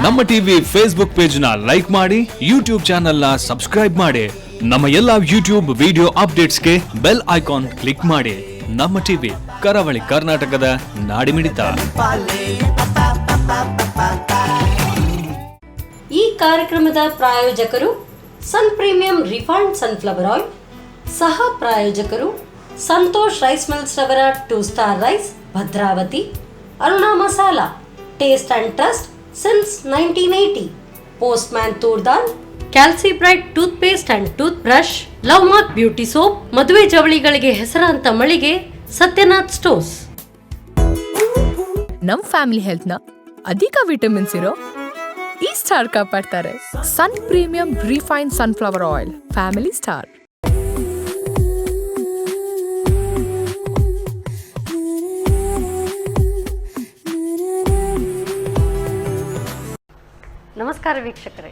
ನಮ್ಮ TV Facebook page ನ like ಮಾಡಿ, ಯೂಟ್ಯೂಬ್ ಚಾನೆಲ್ ನ ಸಬ್ಸ್ಕ್ರೈಬ್ ಮಾಡಿ. ನಮ್ಮ ಎಲ್ಲಾ ಯೂಟ್ಯೂಬ್ ವಿಡಿಯೋ ಅಪ್ಡೇಟ್ಸ್ಗೆ ಬೆಲ್ ಐಕಾನ್ ಕ್ಲಿಕ್ ಮಾಡಿ. ನಮ್ಮ ಟಿವಿ ಕರಾವಳಿ ಕರ್ನಾಟಕದ ನಾಡಿಮಿಡಿತ. ಈ ಕಾರ್ಯಕ್ರಮದ ಪ್ರಾಯೋಜಕರು sun premium refined sunflower oil, ಸಹ ಪ್ರಾಯೋಜಕರು ಸಂತೋಷ್ ರೈಸ್ ಮಿಲ್ಸ್ ರವರ 2 star rice Bhadravati, Aruna masala taste and trust since 1980, postman toor dal, calci bright tooth paste and tooth brush, love mark beauty soap, ಮದುವೆ ಜವಳಿಗಳಿಗೆ ಹೆಸರಾಂತ ಮಳಿಗೆ ಸತ್ಯನಾಥ್ ಸ್ಟೋರ್ಸ್. ನಮ್ ಫ್ಯಾಮಿಲಿ ಹೆಲ್ತ್ ನ ಅಧಿಕ ವಿಟಮಿನ್ಸ್ ಇರೋ ಈ ಸ್ಟಾರ್ ಕಾಪಾಡ್ತಾರೆ. Sun premium refined sunflower oil, family star. ನಮಸ್ಕಾರ ವೀಕ್ಷಕರೇ,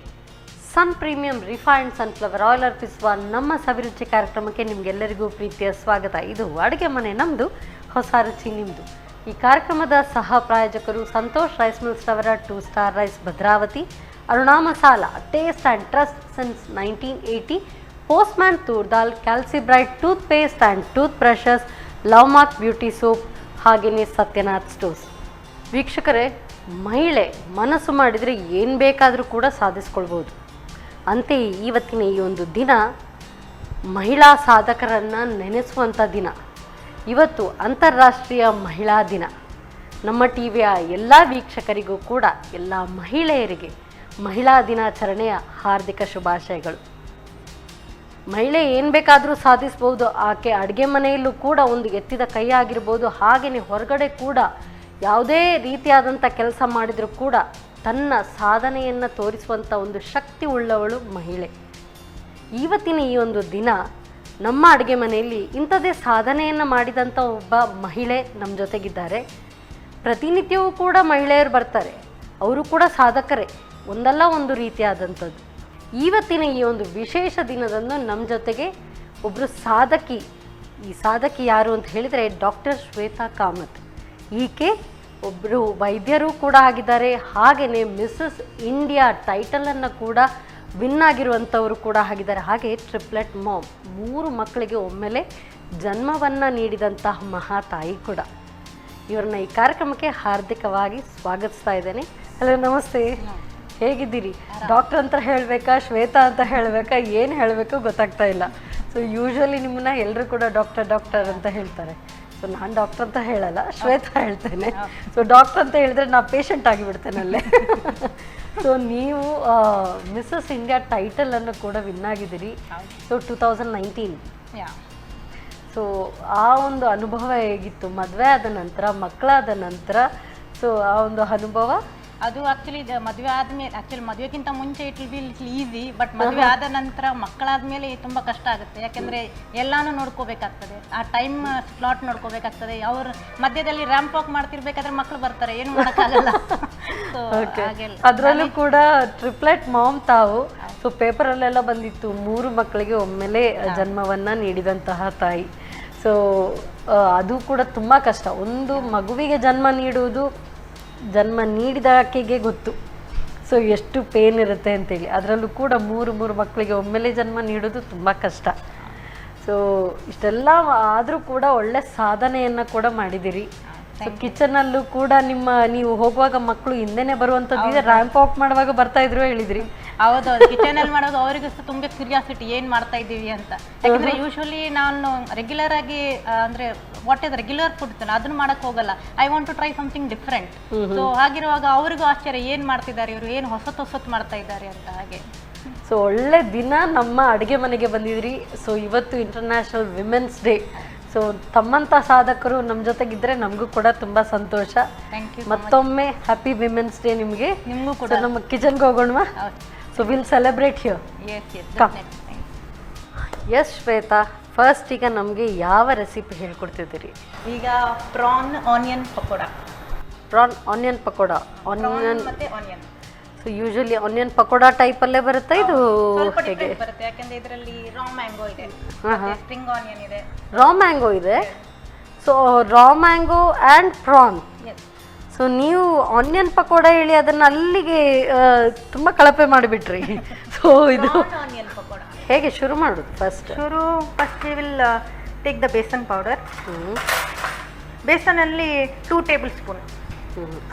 sun premium refined sunflower oil ಅರ್ಪಿಸುವ ನಮ್ಮ ಸವಿರುಚಿ ಕಾರ್ಯಕ್ರಮಕ್ಕೆ ನಿಮಗೆಲ್ಲರಿಗೂ ಪ್ರೀತಿಯ ಸ್ವಾಗತ. ಇದು ಅಡುಗೆ ಮನೆ ನಮ್ಮದು, ಹೊಸ ರುಚಿ ನಿಮ್ಮದು. ಈ ಕಾರ್ಯಕ್ರಮದ ಸಹ ಪ್ರಾಯೋಜಕರು ಸಂತೋಷ್ ರೈಸ್ ಮಿಲ್ಸ್ ರವರ 2 star rice Bhadravati, Aruna masala taste and trust since 1980, postman toor dal, calci bright tooth paste and tooth brushes, love mark beauty soap, ಹಾಗೆಯೇ ಸತ್ಯನಾಥ್ ಸ್ಟೋರ್ಸ್. ವೀಕ್ಷಕರೇ, ಮಹಿಳೆ ಮನಸ್ಸು ಮಾಡಿದರೆ ಏನು ಬೇಕಾದರೂ ಕೂಡ ಸಾಧಿಸ್ಕೊಳ್ಬೋದು. ಅಂತೆಯೇ ಇವತ್ತಿನ ಈ ಒಂದು ದಿನ ಮಹಿಳಾ ಸಾಧಕರನ್ನು ನೆನೆಸುವಂಥ ದಿನ. ಇವತ್ತು ಅಂತಾರಾಷ್ಟ್ರೀಯ ಮಹಿಳಾ ದಿನ. ನಮ್ಮ ಟಿವಿಯ ಎಲ್ಲ ವೀಕ್ಷಕರಿಗೂ ಕೂಡ, ಎಲ್ಲ ಮಹಿಳೆಯರಿಗೆ ಮಹಿಳಾ ದಿನಾಚರಣೆಯ ಹಾರ್ದಿಕ ಶುಭಾಶಯಗಳು. ಮಹಿಳೆ ಏನು ಬೇಕಾದರೂ ಸಾಧಿಸ್ಬೋದು. ಆಕೆ ಅಡುಗೆ ಮನೆಯಲ್ಲೂ ಕೂಡ ಒಂದು ಎತ್ತಿದ ಕೈ ಆಗಿರ್ಬೋದು, ಹಾಗೆಯೇ ಹೊರಗಡೆ ಕೂಡ ಯಾವುದೇ ರೀತಿಯಾದಂಥ ಕೆಲಸ ಮಾಡಿದರೂ ಕೂಡ ತನ್ನ ಸಾಧನೆಯನ್ನು ತೋರಿಸುವಂಥ ಒಂದು ಶಕ್ತಿ ಉಳ್ಳವಳು ಮಹಿಳೆ. ಇವತ್ತಿನ ಈ ಒಂದು ದಿನ ನಮ್ಮ ಅಡುಗೆ ಮನೆಯಲ್ಲಿ ಇಂಥದ್ದೇ ಸಾಧನೆಯನ್ನು ಮಾಡಿದಂಥ ಒಬ್ಬ ಮಹಿಳೆ ನಮ್ಮ ಜೊತೆಗಿದ್ದಾರೆ. ಪ್ರತಿನಿತ್ಯವೂ ಕೂಡ ಮಹಿಳೆಯರು ಬರ್ತಾರೆ, ಅವರು ಕೂಡ ಸಾಧಕರೇ, ಒಂದಲ್ಲ ಒಂದು ರೀತಿಯಾದಂಥದ್ದು. ಇವತ್ತಿನ ಈ ಒಂದು ವಿಶೇಷ ದಿನದಂದು ನಮ್ಮ ಜೊತೆಗೆ ಒಬ್ಬರು ಸಾಧಕಿ. ಈ ಸಾಧಕಿ ಯಾರು ಅಂತ ಹೇಳಿದರೆ ಡಾಕ್ಟರ್ ಶ್ವೇತಾ ಕಾಮತ್. ಈಕೆ ಒಬ್ಬರು ವೈದ್ಯರು ಕೂಡ ಆಗಿದ್ದಾರೆ, ಹಾಗೆಯೇ ಮಿಸ್ಸಸ್ ಇಂಡಿಯಾ ಟೈಟಲನ್ನು ಕೂಡ ವಿನ್ ಆಗಿರುವಂಥವರು ಕೂಡ ಆಗಿದ್ದಾರೆ. ಹಾಗೆ ಟ್ರಿಪ್ಲೆಟ್ ಮಾಮ್, 3 ಮಕ್ಕಳಿಗೆ ಒಮ್ಮೆಲೆ ಜನ್ಮವನ್ನು ನೀಡಿದಂತಹ ಮಹಾ ತಾಯಿ ಕೂಡ. ಇವ್ರನ್ನ ಈ ಕಾರ್ಯಕ್ರಮಕ್ಕೆ ಹಾರ್ದಿಕವಾಗಿ ಸ್ವಾಗತಿಸ್ತಾ ಇದ್ದೇನೆ. ಹಲೋ, ನಮಸ್ತೆ, ಹೇಗಿದ್ದೀರಿ? ಡಾಕ್ಟರ್ ಅಂತ ಹೇಳಬೇಕಾ, ಶ್ವೇತಾ ಅಂತ ಹೇಳಬೇಕಾ, ಏನು ಹೇಳಬೇಕು ಗೊತ್ತಾಗ್ತಾ ಇಲ್ಲ. ಸೊ ಯೂಶ್ವಲಿ ನಿಮ್ಮನ್ನ ಎಲ್ಲರೂ ಕೂಡ ಡಾಕ್ಟರ್ ಅಂತ ಹೇಳ್ತಾರೆ. ಸೊ ನಾನು ಡಾಕ್ಟರ್ ಅಂತ ಹೇಳಲ್ಲ, ಶ್ವೇತಾ ಹೇಳ್ತೇನೆ. ಸೊ ಡಾಕ್ಟರ್ ಅಂತ ಹೇಳಿದ್ರೆ ನಾ ಪೇಷಂಟ್ ಆಗಿಬಿಡ್ತೇನೆ ಅಲ್ಲೇ. ಸೊ ನೀವು ಮಿಸ್ಸಸ್ ಇಂಡಿಯಾ ಟೈಟಲನ್ನು ಕೂಡ ವಿನ್ ಆಗಿದ್ದೀರಿ. ಸೊ 2019. ಸೊ ಆ ಒಂದು ಅನುಭವ ಹೇಗಿತ್ತು? ಮದುವೆ ಆದ ನಂತರ, ಮಕ್ಕಳಾದ ನಂತರ, ಸೊ ಆ ಒಂದು ಅನುಭವ? ಅದು ಆಕ್ಚುಲಿ ಮದುವೆ ಆದ್ಮೇಲೆ, ಮದುವೆಗಿಂತ ಮುಂಚೆ it will be little easy, but ಮದುವೆ ಆದ ನಂತರ ಮಕ್ಕಳಾದ್ಮೇಲೆ ತುಂಬ ಕಷ್ಟ ಆಗುತ್ತೆ. ಯಾಕೆಂದ್ರೆ ಎಲ್ಲಾನು ನೋಡ್ಕೋಬೇಕಾಗ್ತದೆ, ಆ ಟೈಮ್ ಸ್ಲಾಟ್ ನೋಡ್ಕೋಬೇಕಾಗ್ತದೆ. ಅವ್ರ ಮಧ್ಯದಲ್ಲಿ ರ್ಯಾಂಪ್ ವಾಕ್ ಮಾಡ್ತಿರ್ಬೇಕಾದ್ರೆ ಮಕ್ಕಳು ಬರ್ತಾರೆ, ಏನು ಮಾಡೋಕ್ಕಾಗಲ್ಲ. ಅದರಲ್ಲೂ ಕೂಡ ಟ್ರಿಪ್ಲೆಟ್ ಮಾಮ್ ತಾವು. ಸೊ ಪೇಪರಲ್ಲೆಲ್ಲ ಬಂದಿತ್ತು, 3 ಮಕ್ಕಳಿಗೆ ಒಮ್ಮೆಲೆ ಜನ್ಮವನ್ನ ನೀಡಿದಂತಹ ತಾಯಿ. ಸೊ ಅದು ಕೂಡ ತುಂಬ ಕಷ್ಟ. ಒಂದು ಮಗುವಿಗೆ ಜನ್ಮ ನೀಡುವುದು, ಜನ್ಮ ನೀಡಿದ ಆಕೆಗೆ ಗೊತ್ತು ಸೊ ಎಷ್ಟು ಪೇನ್ ಇರುತ್ತೆ ಅಂತೇಳಿ. ಅದರಲ್ಲೂ ಕೂಡ 3 ಮಕ್ಕಳಿಗೆ ಒಮ್ಮೆಲೆ ಜನ್ಮ ನೀಡೋದು ತುಂಬ ಕಷ್ಟ. ಸೊ ಇಷ್ಟೆಲ್ಲ ಆದರೂ ಕೂಡ ಒಳ್ಳೆ ಸಾಧನೆಯನ್ನು ಕೂಡ ಮಾಡಿದ್ದೀರಿ. ಸೊ ಕಿಚನಲ್ಲೂ ಕೂಡ ನೀವು ಹೋಗುವಾಗ ಮಕ್ಕಳು ಹಿಂದೆನೇ ಬರುವಂಥದ್ದು, ರ್ಯಾಂಪ್ ವಾಕ್ ಮಾಡುವಾಗ ಬರ್ತಾ ಇದ್ರು ಹೇಳಿದ್ರಿ. ಹೌದೌದು, ಕಿಚನಲ್ಲಿ ಮಾಡೋದು ಅವರಿಗೂ ತುಂಬ ಕ್ಯೂರಿಯಾಸಿಟಿ, ಏನು ಮಾಡ್ತಾ ಇದ್ದೀವಿ ಅಂತ. ಯಾಕಂದ್ರೆ ಯೂಶ್ವಲಿ ನಾನು ರೆಗ್ಯುಲರ್ ಆಗಿ ಅಂದ್ರೆ ವಾಟ್ ಇಸ್ ರೆಗ್ಯುಲರ್ ಫುಡ್ ಅದನ್ನ ಮಾಡಕ್ ಹೋಗಲ್ಲ. I want to try something different. So ಹಾಗಿರುವಾಗ ಅವರಿಗೂ ಆಶ್ಚರ್ಯ, ಏನು ಮಾಡ್ತಿದ್ದಾರೆ ಇವರು, ಏನು ಹೊಸತು ಮಾಡ್ತಾ ಇದ್ದಾರೆ ಅಂತ. ಹಾಗೆ ಸೊ ಒಳ್ಳೆ ದಿನ ನಮ್ಮ ಅಡುಗೆ ಮನೆಗೆ ಬಂದಿದ್ರಿ. ಸೊ ಇವತ್ತು ಇಂಟರ್ನ್ಯಾಷನಲ್ ವಿಮೆನ್ಸ್ ಡೇ. ಸೊ ತಮ್ಮಂಥ ಸಾಧಕರು ನಮ್ಮ ಜೊತೆಗಿದ್ರೆ ನಮಗೂ ಕೂಡ ತುಂಬ ಸಂತೋಷ. ಮತ್ತೊಮ್ಮೆ ಹ್ಯಾಪಿ ವಿಮೆನ್ಸ್ ಡೇ ನಿಮಗೆ. ನಿಮಗೂ ಕೂಡ. ನಮ್ಮ ಕಿಚನ್ಗೆ ಹೋಗೋಣ. So will celebrate here. Yes Shweta, first ಈಗ ನಮಗೆ ಯಾವ ರೆಸಿಪಿ ಹೇಳ್ಕೊಡ್ತಿದ್ದೀರಿ? ಈಗ ಪ್ರಾನ್ ಆನಿಯನ್ ಪಕೋಡಾ. ಆನಿಯನ್ ಮತ್ತೆ onion. So usually onion pakoda ಟೈಪಲ್ಲೇ ಬರುತ್ತೆ ಇದು? ಹೇಗೆ ಬರುತ್ತೆ? ಯಾಕಂದ್ರೆ ಇದರಲ್ಲಿ ರಾ ಮ್ಯಾಂಗೋ ಇದೆ, ಸ್ಪ್ರಿಂಗ್ ಆನಿಯನ್ ಇದೆ. ರಾ ಮ್ಯಾಂಗೋ ಇದೆ. So raw mango and prawn. So ನೀವು ಆನಿಯನ್ ಪಕೋಡ ಹೇಳಿ ಅದನ್ನ ಅಲ್ಲಿಗೆ ತುಂಬಾ ಕಳಪೆ ಮಾಡಿಬಿಟ್ರಿ. ಸೊ ಇದು ಆನಿಯನ್ ಪಕೋಡ ಹೇಗೆ ಶುರು ಮಾಡೋದು? First we will take the besan powder. ಬೇಸನಲ್ಲಿ 2 table spoon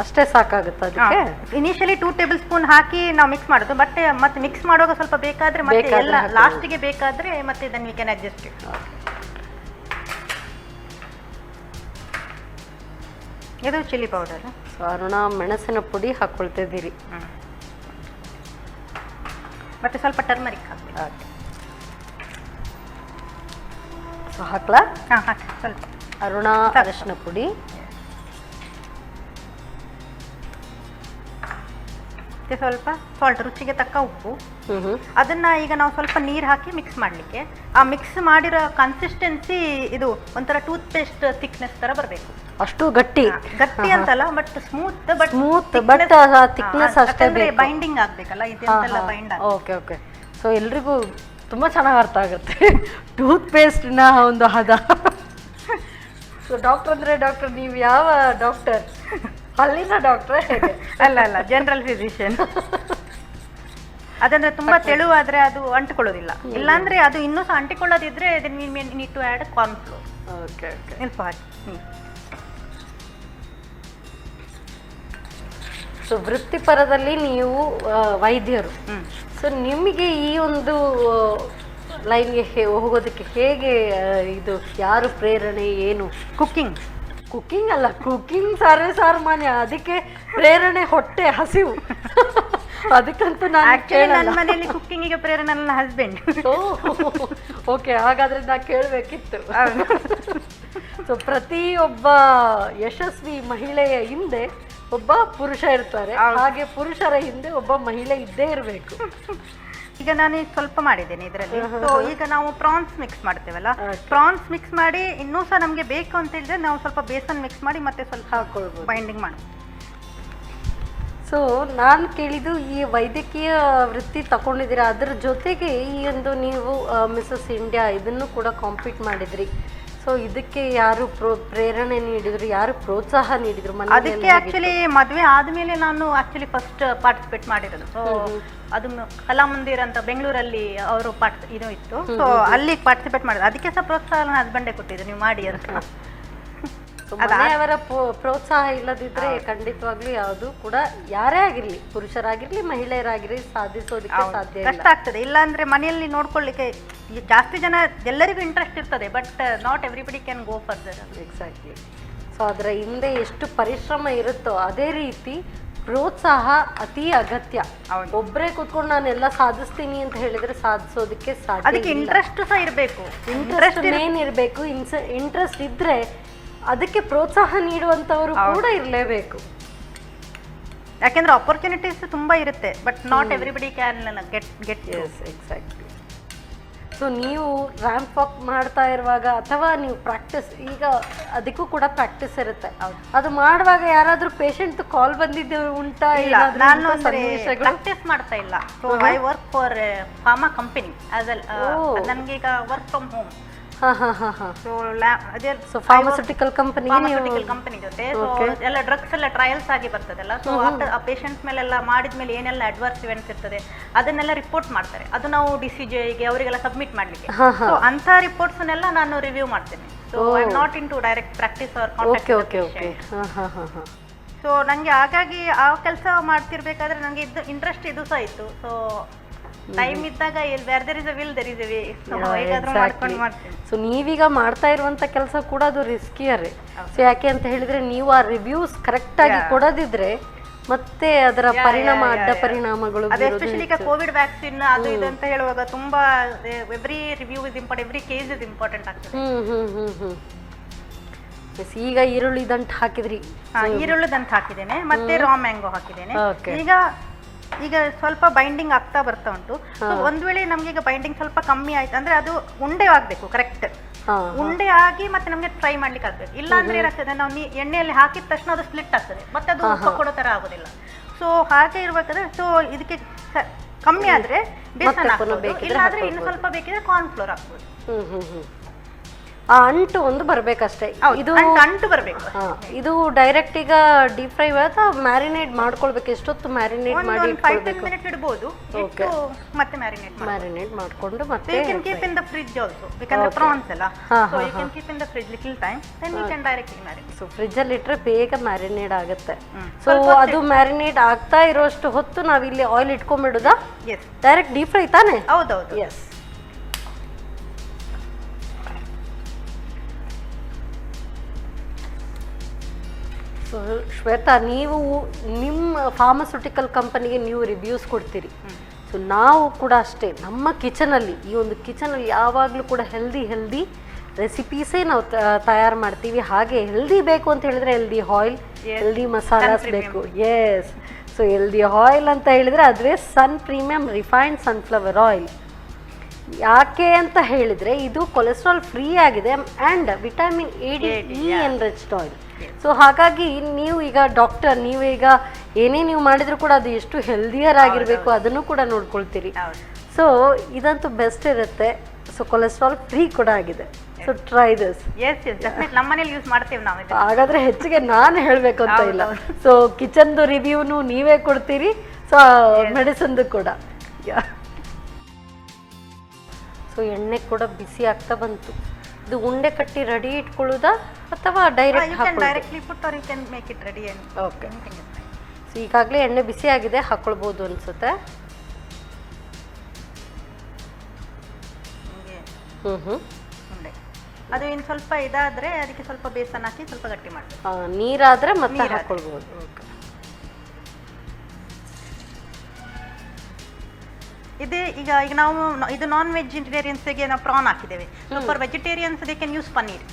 ಅಷ್ಟೇ ಸಾಕಾಗುತ್ತೆ ಅದಕ್ಕೆ. ಇನಿಷಿಯಲಿ 2 ಟೇಬಲ್ ಸ್ಪೂನ್ ಹಾಕಿ ನಾವು ಮಿಕ್ಸ್ ಮಾಡೋದು. ಮತ್ತೆ ಮಿಕ್ಸ್ ಮಾಡುವಾಗ ಸ್ವಲ್ಪ ಬೇಕಾದ್ರೆ ಮತ್ತೆ ಎಲ್ಲ ಲಾಸ್ಟಿಗೆ ಬೇಕಾದ್ರೆ ಮತ್ತೆ then we can adjust it. ಇದು ಚಿಲ್ಲಿ ಪೌಡರ್. ಸೊ ಅರುಣ ಮೆಣಸಿನ ಪುಡಿ ಹಾಕೊಳ್ತಿದ್ದೀರಿ. ಮತ್ತೆ ಸ್ವಲ್ಪ ಟರ್ಮರಿಕ್ ಹಾಕಿ. ಸೊ ಹಾಕ್ಲಾ? ಹಾಕಿ ಸ್ವಲ್ಪ. ಅರುಣ ಅರಿಶಿನ ಪುಡಿ, ಸ್ವಲ್ಪ ಸಾಲ್ಟ್, ರುಚಿಗೆ ತಕ್ಕ ಉಪ್ಪು. ಅದನ್ನ ಈಗ ನಾವು ಸ್ವಲ್ಪ ನೀರು ಹಾಕಿ ಮಿಕ್ಸ್ ಮಾಡ್ಲಿಕ್ಕೆ. ಆ ಮಿಕ್ಸ್ ಮಾಡಿರೋ ಕನ್ಸಿಸ್ಟೆನ್ಸಿ ಇದು ಒಂಥರ ಟೂತ್ ಪೇಸ್ಟ್ ಥಿಕ್ನೆಸ್ ತರ ಬರಬೇಕು. ಅಷ್ಟು ಗಟ್ಟಿ ಅಂತಲ್ಲ, ಬಟ್ ಸ್ಮೂತ್ ಥಿಕ್ನೆಸ್ ಅಷ್ಟೇ ಬೇಕು. ಬೈಂಡಿಂಗ್ ಆಗ್ಬೇಕಲ್ಲ, ಇದೆಲ್ಲ ಬೈಂಡ್. Okay okay. ಸೊ ಎಲ್ರಿಗೂ ತುಂಬಾ ಚೆನ್ನಾಗಿ ಅರ್ಥ ಆಗುತ್ತೆ ಟೂತ್ ಪೇಸ್ಟ್ನ ಒಂದು ಹದ. ಸೊ ಡಾಕ್ಟರ್ ಅಂದ್ರೆ ಡಾಕ್ಟರ್, ನೀವು ಯಾವ ಡಾಕ್ಟರ್? ಅಲ್ಲಿನ ಡಾಕ್ಟ್ರೆ? ಅಲ್ಲ, ಜನರಲ್ ಫಿಸಿಷಿಯನ್. ಅದಂದ್ರೆ ತುಂಬಾ ತೆಳುವಾದ್ರೆ ಅದು ಅಂಟಿಕೊಳ್ಳೋದಿಲ್ಲ. ಇಲ್ಲಾಂದ್ರೆ ಅದು ಇನ್ನೂ ಸಹ ಅಂಟಿಕೊಳ್ಳೋದಿದ್ರೆ need to add corn flour. Okay okay. ಸ್ವಲ್ಪ ಹಾಕಿ. ಸೊ ವೃತ್ತಿಪರದಲ್ಲಿ ನೀವು ವೈದ್ಯರು. ಸೊ ನಿಮಗೆ ಈ ಒಂದು ಲೈನ್ಗೆ ಹೋಗೋದಕ್ಕೆ ಹೇಗೆ ಇದು ಯಾರು ಪ್ರೇರಣೆ, ಏನು? ಕುಕ್ಕಿಂಗ್ ಅಲ್ಲ, ಕುಕ್ಕಿಂಗ್ ಸರ್ವೇ ಸಾಮಾನ್ಯ. ಅದಕ್ಕೆ ಪ್ರೇರಣೆ ಹೊಟ್ಟೆ ಹಸಿವು. ಅದಕ್ಕಂತೂ ನನ್ನ ಮನೆಯಲ್ಲಿ ಕುಕ್ಕಿಂಗಿಗೆ ಪ್ರೇರಣೆ ನನ್ನ ಹಸ್ಬೆಂಡ್. ಓಕೆ, ಹಾಗಾದ್ರೆ ನಾ ಕೇಳಬೇಕಿತ್ತು. ಸೊ ಪ್ರತಿಯೊಬ್ಬ ಯಶಸ್ವಿ ಮಹಿಳೆಯ ಹಿಂದೆ ಒಬ್ಬ ಪುರುಷ ಇರ್ತಾರೆ, ಹಾಗೆ ಪುರುಷರ ಹಿಂದೆ ಒಬ್ಬ ಮಹಿಳೆ ಇದ್ದೇ ಇರಬೇಕು. ಈಗ ನಾನು ಸ್ವಲ್ಪ ಮಾಡಿದ್ದೇನೆ ಇದರಲ್ಲಿ. ಸೊ ಈಗ ನಾವು ಪ್ರಾನ್ಸ್ ಮಿಕ್ಸ್ ಮಾಡ್ತೇವಲ್ಲ, ಪ್ರಾನ್ಸ್ ಮಿಕ್ಸ್ ಮಾಡಿ ಇನ್ನೂ ಸಹ ನಮಗೆ ಬೇಕು ಅಂತ ಹೇಳಿದ್ರೆ ನಾವು ಸ್ವಲ್ಪ ಬೇಸನ್ ಮಿಕ್ಸ್ ಮಾಡಿ ಮತ್ತೆ ಸ್ವಲ್ಪ ಹಾಕೊಳ್ಬೋದು, ಬೈಂಡಿಂಗ್ ಮಾಡಿ. ಸೊ ನಾನು ಕೇಳಿದ್ದು, ಈ ವೈದ್ಯಕೀಯ ವೃತ್ತಿ ತಗೊಂಡಿದ್ದೀರಾ, ಅದ್ರ ಜೊತೆಗೆ ಈ ಒಂದು ನೀವು ಮಿಸಸ್ ಇಂಡಿಯಾ ಇದನ್ನು ಕೂಡ ಕಾಂಪೀಟ್ ಮಾಡಿದ್ರಿ. ಸೊ ಇದಕ್ಕೆ ಯಾರು ಪ್ರೇರಣೆ ನೀಡಿದ್ರು, ಯಾರು ಪ್ರೋತ್ಸಾಹ ನೀಡಿದ್ರು? ಅದಕ್ಕೆ ಆಕ್ಚುಲಿ ಮದುವೆ ಆದ್ಮೇಲೆ ನಾನು ಆಕ್ಚುಲಿ ಫಸ್ಟ್ ಪಾರ್ಟಿಸಿಪೇಟ್ ಮಾಡಿರೋದು. ಸೊ ಅದು ಕಲಾಮಂದಿರ ಅಂತ ಬೆಂಗಳೂರಲ್ಲಿ ಅವರು ಇದು ಇತ್ತು. ಸೊ ಅಲ್ಲಿ ಪಾರ್ಟಿಸಿಪೇಟ್ ಮಾಡಿದ್ರು. ಅದಕ್ಕೆ ಸಹ ಪ್ರೋತ್ಸಾಹ ನನ್ನ ಹಸ್ಬೆಂಡೇ ಕೊಟ್ಟಿದ್ದು, ನೀವು ಮಾಡಿ ಅಂತ. ಮನೆಯವರ ಪ್ರೋತ್ಸಾಹ ಇಲ್ಲದಿದ್ರೆ ಖಂಡಿತವಾಗ್ಲೂ ಯಾವುದು ಕೂಡ ಯಾರೇ ಆಗಿರ್ಲಿ, ಪುರುಷರಾಗಿರ್ಲಿ ಮಹಿಳೆಯರಾಗಿರ್ಲಿ, ಸಾಧಿಸೋದಕ್ಕೆ ಸಾಧ್ಯ ಕಷ್ಟ ಆಗ್ತದೆ. ಇಲ್ಲಾಂದ್ರೆ ಮನೆಯಲ್ಲಿ ನೋಡ್ಕೊಳ್ಳಿಕ್ಕೆ ಜಾಸ್ತಿ ಜನ, ಎಲ್ಲರಿಗೂ ಇಂಟ್ರೆಸ್ಟ್ ಇರ್ತದೆ, but not everybody can go further. Exactly. So ಅದರ ಹಿಂದೆ ಎಷ್ಟು ಪರಿಶ್ರಮ ಇರುತ್ತೋ ಅದೇ ರೀತಿ ಪ್ರೋತ್ಸಾಹ ಅತಿ ಅಗತ್ಯ. ಒಬ್ಬರೇ ಕೂತ್ಕೊಂಡು ನಾನೆಲ್ಲ ಸಾಧಿಸ್ತೀನಿ ಅಂತ ಹೇಳಿದ್ರೆ ಸಾಧಿಸೋದಕ್ಕೆ ಸಾಧ್ಯ. ಅದಕ್ಕೆ ಇಂಟ್ರೆಸ್ಟ್ ಸಹ ಇರಬೇಕು, ಇಂಟ್ರೆಸ್ಟ್ ಮೇನ್ ಇರಬೇಕು. ಇಂಟ್ರೆಸ್ಟ್ ಇದ್ರೆ ಅದಕ್ಕೆ ಪ್ರೋತ್ಸಾಹ ನೀಡುವಂತವರು ಕೂಡ ಇರಲೇಬೇಕು. ಯಾಕೆಂದ್ರೆ ಆಪರ್ಚುನಿಟೀಸ್ ತುಂಬಾ ಇರುತ್ತೆ, but not everybody can get. Exactly. So ನೀವು ರ್ಯಾಂಪ್ ವಾಕ್ ಮಾಡ್ತಾ ಇರುವಾಗ ಅಥವಾ ನೀವು ಪ್ರಾಕ್ಟೀಸ್, ಈಗ ಅದಕ್ಕೂ ಕೂಡ ಪ್ರಾಕ್ಟೀಸ್ ಇರುತ್ತೆ, ಅದು ಮಾಡುವಾಗ ಯಾರಾದ್ರೂ ಪೇಷಂಟ್ ಕಾಲ್ ಬಂದಿದ್ದು ಉಂಟಾ? ಇಲ್ಲ, ನಾನು ಪ್ರಾಕ್ಟೀಸ್ ಮಾಡ್ತಾ ಇಲ್ಲ. So I work for pharma company ನನಗೆ ಈಗ work from home. Pharmaceutical company ಜೊತೆ ಎಲ್ಲ ಡ್ರಗ್ಸ್ ಎಲ್ಲ ಟ್ರಯಲ್ಸ್ ಆಗಿ ಬರ್ತದಲ್ಲ. ಸೊ ಆ ಪೇಷಂಟ್ಸ್ ಮೇಲೆಲ್ಲ ಮಾಡಿದ್ಮೇಲೆ ಏನೆಲ್ಲ ಅಡ್ವರ್ಸ್ ಇವೆಂಟ್ಸ್ ಇರ್ತದೆ ಅದನ್ನೆಲ್ಲ ರಿಪೋರ್ಟ್ ಮಾಡ್ತಾರೆ. ಅದು ನಾವು ಡಿಸಿಜಿಗೆ ಅವರಿಗೆಲ್ಲ ಸಬ್ಮಿಟ್ ಮಾಡ್ಲಿಕ್ಕೆ. ಸೊ ಅಂತ ರಿಪೋರ್ಟ್ಸ್ ನೆಲ್ಲ ನಾನು ರಿವ್ಯೂ ಮಾಡ್ತೇನೆ. So I am not into direct practice or contact. So ನಂಗೆ ಹಾಗಾಗಿ ಆ ಕೆಲಸ ಮಾಡ್ತಿರ್ಬೇಕಾದ್ರೆ ನಂಗೆ ಇದು ಇಂಟ್ರೆಸ್ಟ್ ಇದು ಸಹ ಇತ್ತು. ಸೊ ಟೈಮ್ ಇದ್ದಾಗ where there is a will there is a way. ಹೇಗಾದ್ರೂ ಮಾಡ್ಕೊಂಡು ಮಾಡ್ತೀನಿ. ಸೊ ನೀವೀಗ ಮಾಡ್ತಾ ಇರುವಂತ ಕೆಲಸ ಕೂಡ ಅದು ರಿಸ್ಕಿಯರೇ. ಸೊ ಯಾಕೆ ಅಂತ ಹೇಳಿದ್ರೆ ನೀವು ಆ ರಿವ್ಯೂಸ್ ಕರೆಕ್ಟ್ ಆಗಿ ಕೊಡದಿದ್ರೆ ಮತ್ತೆ ಅದರ ಪರಿಣಾಮ, ಅಡ್ಡ ಪರಿಣಾಮಗಳು. ಎಸ್ಪೆಷಲಿ ಈಗ ಕೋವಿಡ್ ವ್ಯಾಕ್ಸಿನ್ ಅದು ಇದು ಅಂತ ಹೇಳುವಾಗ ತುಂಬಾ every review is important, every case is important ಆಗ್ತದೆ. ಈಗ ಈರುಳ್ಳಿ ದಂಟು ಹಾಕಿದ್ರಿ? ಈರುಳ್ಳಿ ದಂಟು ಹಾಕಿದ್ದೇನೆ, ಮತ್ತೆ ರಾ ಮ್ಯಾಂಗೋ ಹಾಕಿದ್ದೇನೆ. ಈಗ ಸ್ವಲ್ಪ ಬೈಂಡಿಂಗ್ ಆಗ್ತಾ ಬರ್ತಾ ಉಂಟು. ಒಂದ್ ವೇಳೆ ನಮ್ಗೆ ಈಗ ಬೈಂಡಿಂಗ್ ಸ್ವಲ್ಪ ಕಮ್ಮಿ ಆಯ್ತು ಅಂದ್ರೆ ಅದು ಉಂಡೆ ಆಗ್ಬೇಕು, ಕರೆಕ್ಟ್ ಉಂಡೆ ಆಗಿ ಮತ್ತೆ ನಮ್ಗೆ ಫ್ರೈ ಮಾಡ್ಲಿಕ್ಕೆ ಆಗ್ಬೇಕು. ಇಲ್ಲ ಅಂದ್ರೆ ಏನಾಗ್ತದೆ, ನಾವು ಎಣ್ಣೆಯಲ್ಲಿ ಹಾಕಿದ ತಕ್ಷಣ ಅದು ಸ್ಪ್ಲಿಟ್ ಆಗ್ತದೆ, ಮತ್ತೆ ಅದು ಪಕೋಡ ತರ ಆಗೋದಿಲ್ಲ. ಸೊ ಹಾಗೆ ಇರ್ಬೇಕಾದ್ರೆ, ಸೊ ಇದಕ್ಕೆ ಕಮ್ಮಿ ಆದ್ರೆ ಬೇಸನ್ ಹಾಕ್ಬೋದು, ಇಲ್ಲ ಆದ್ರೆ ಇನ್ನು ಸ್ವಲ್ಪ ಬೇಕಿದ್ರೆ ಕಾರ್ನ್ ಫ್ಲೋರ್ ಹಾಕ್ಬೋದು. ಆ ಅಂಟು ಒಂದು ಬರ್ಬೇಕಷ್ಟೇ. ಇದು ಅಂಟು ಬರಬೇಕು. ಇದು ಡೈರೆಕ್ಟ್ ಈಗ ಡೀಪ್ ಫ್ರೈ ಅಥವಾ ಮ್ಯಾರಿನೇಟ್ ಮಾಡ್ಕೊಳ್ಬೇಕು? ಎಷ್ಟೊತ್ತು ಮ್ಯಾರಿನೇಟ್ ಮಾಡಿ ಇಟ್ಕೊಳ್ಬೇಕು? 5-10 minutes ಇಡಬಹುದು. ಇಟ್ಟು ಮತ್ತೆ ಮ್ಯಾರಿನೇಟ್ ಮಾಡ್ಕೊಂಡು ಮತ್ತೆ you can keep in the fridge also because the prawns ಅಲ್ಲ, so you can keep in the fridge little time, then you can directly marinate. So fridge ಅಲ್ಲಿ ಇಟ್ರೆ ಬೇಗ ಮ್ಯಾರಿನೇಟ್ ಆಗುತ್ತೆ. ಸೊ ಅದು ಮ್ಯಾರಿನೇಟ್ ಆಗ್ತಾ ಇರೋಷ್ಟು ಹೊತ್ತು ನಾವಿಲ್ಲಿ ಆಯಿಲ್ ಇಟ್ಕೊಂಡ್ಬಿಡುದಾ? ಎಸ್, ಡೈರೆಕ್ಟ್ ಡೀಪ್ ಫ್ರೈ ತಾನೆ? ಹೌದೌದು. ಎಸ್. ಸೊ ಶ್ವೇತಾ, ನೀವು ನಿಮ್ಮ ಫಾರ್ಮಸ್ಯೂಟಿಕಲ್ ಕಂಪನಿಗೆ ನೀವು ರಿವ್ಯೂಸ್ ಕೊಡ್ತೀರಿ. ಸೊ ನಾವು ಕೂಡ ಅಷ್ಟೇ, ನಮ್ಮ ಕಿಚನಲ್ಲಿ, ಈ ಒಂದು ಕಿಚನಲ್ಲಿ ಯಾವಾಗಲೂ ಕೂಡ ಹೆಲ್ದಿ ರೆಸಿಪೀಸೇ ನಾವು ತಯಾರು ಮಾಡ್ತೀವಿ. ಹಾಗೆ ಹೆಲ್ದಿ ಬೇಕು ಅಂತ ಹೇಳಿದ್ರೆ ಹೆಲ್ದಿ ಆಯಿಲ್, ಹೆಲ್ದಿ ಮಸಾಲಾಸ್ ಬೇಕು. ಎಸ್. ಸೊ ಹೆಲ್ದಿ ಆಯಿಲ್ ಅಂತ ಹೇಳಿದರೆ ಅದುವೇ ಸನ್ ಪ್ರೀಮಿಯಂ ರಿಫೈನ್ಡ್ ಸನ್ಫ್ಲವರ್ ಆಯಿಲ್. ಯಾಕೆ ಅಂತ ಹೇಳಿದರೆ ಇದು ಕೊಲೆಸ್ಟ್ರಾಲ್ ಫ್ರೀ ಆಗಿದೆ and vitamin E enriched oil. So ಹಾಗಾಗಿ ನೀವು ಈಗ ಡಾಕ್ಟರ್, ನೀವು ಈಗ ಏನೇ ನೀವು ಮಾಡಿದರೂ ಕೂಡ ಅದು ಎಷ್ಟು ಹೆಲ್ದಿಯರ್ ಆಗಿರಬೇಕು ಅದನ್ನು ಕೂಡ ನೋಡ್ಕೊಳ್ತೀರಿ. ಸೊ ಇದಂತೂ ಬೆಸ್ಟ್ ಇರುತ್ತೆ. ಸೊ ಕೊಲೆಸ್ಟ್ರಾಲ್ ಫ್ರೀ ಕೂಡ ಆಗಿದೆ. So try this. ನಮ್ಮ ಮನೇಲಿ ಯೂಸ್ ಮಾಡ್ತೀವಿ ನಾವು. ಹಾಗಾದ್ರೆ ಹೆಚ್ಚಿಗೆ ನಾನು ಹೇಳಬೇಕು ಅಂತ ಇಲ್ಲ. ಸೊ ಕಿಚನ್ದು ರಿವ್ಯೂನು ನೀವೇ ಕೊಡ್ತೀರಿ, ಸೊ ಮೆಡಿಸಿನ್ದು ಕೂಡ. ಸೊ ಎಣ್ಣೆ ಕೂಡ ಬಿಸಿ ಆಗ್ತಾ ಬಂತು. ಇದು ಉಂಡೆ ಕಟ್ಟಿ ರೆಡಿ ಇಟ್ಕೊಳ್ಳೋದಾ ಅಥವಾ direct directly put or you can make it ready? Okay. So ಈಗಾಗಲೇ ಎಣ್ಣೆ ಬಿಸಿ ಆಗಿದೆ, ಹಾಕ್ಕೊಳ್ಬೋದು ಅನ್ಸುತ್ತೆ. ಉಂಡೆ ಅದು ಇನ್ನು ಸ್ವಲ್ಪ ಇದಾದ್ರೆ ಅದಕ್ಕೆ ಸ್ವಲ್ಪ ಬೇಸನ್ ಹಾಕಿ ಸ್ವಲ್ಪ ಗಟ್ಟಿ ಮಾಡಿ, ನೀರಾದ್ರೆ ಮತ್ತೆ ಹಾಕ್ಕೊಳ್ಬೋದು. ಓಕೆ. ಇದೇ ಈಗ ನಾವು ಇದು ನಾನ್ ವೆಜಿಟೇರಿಯನ್ಸ್ಗೆ ನಾವು ಪ್ರಾನ್ ಹಾಕಿದ್ದೇವೆ. For vegetarians they can use paneer.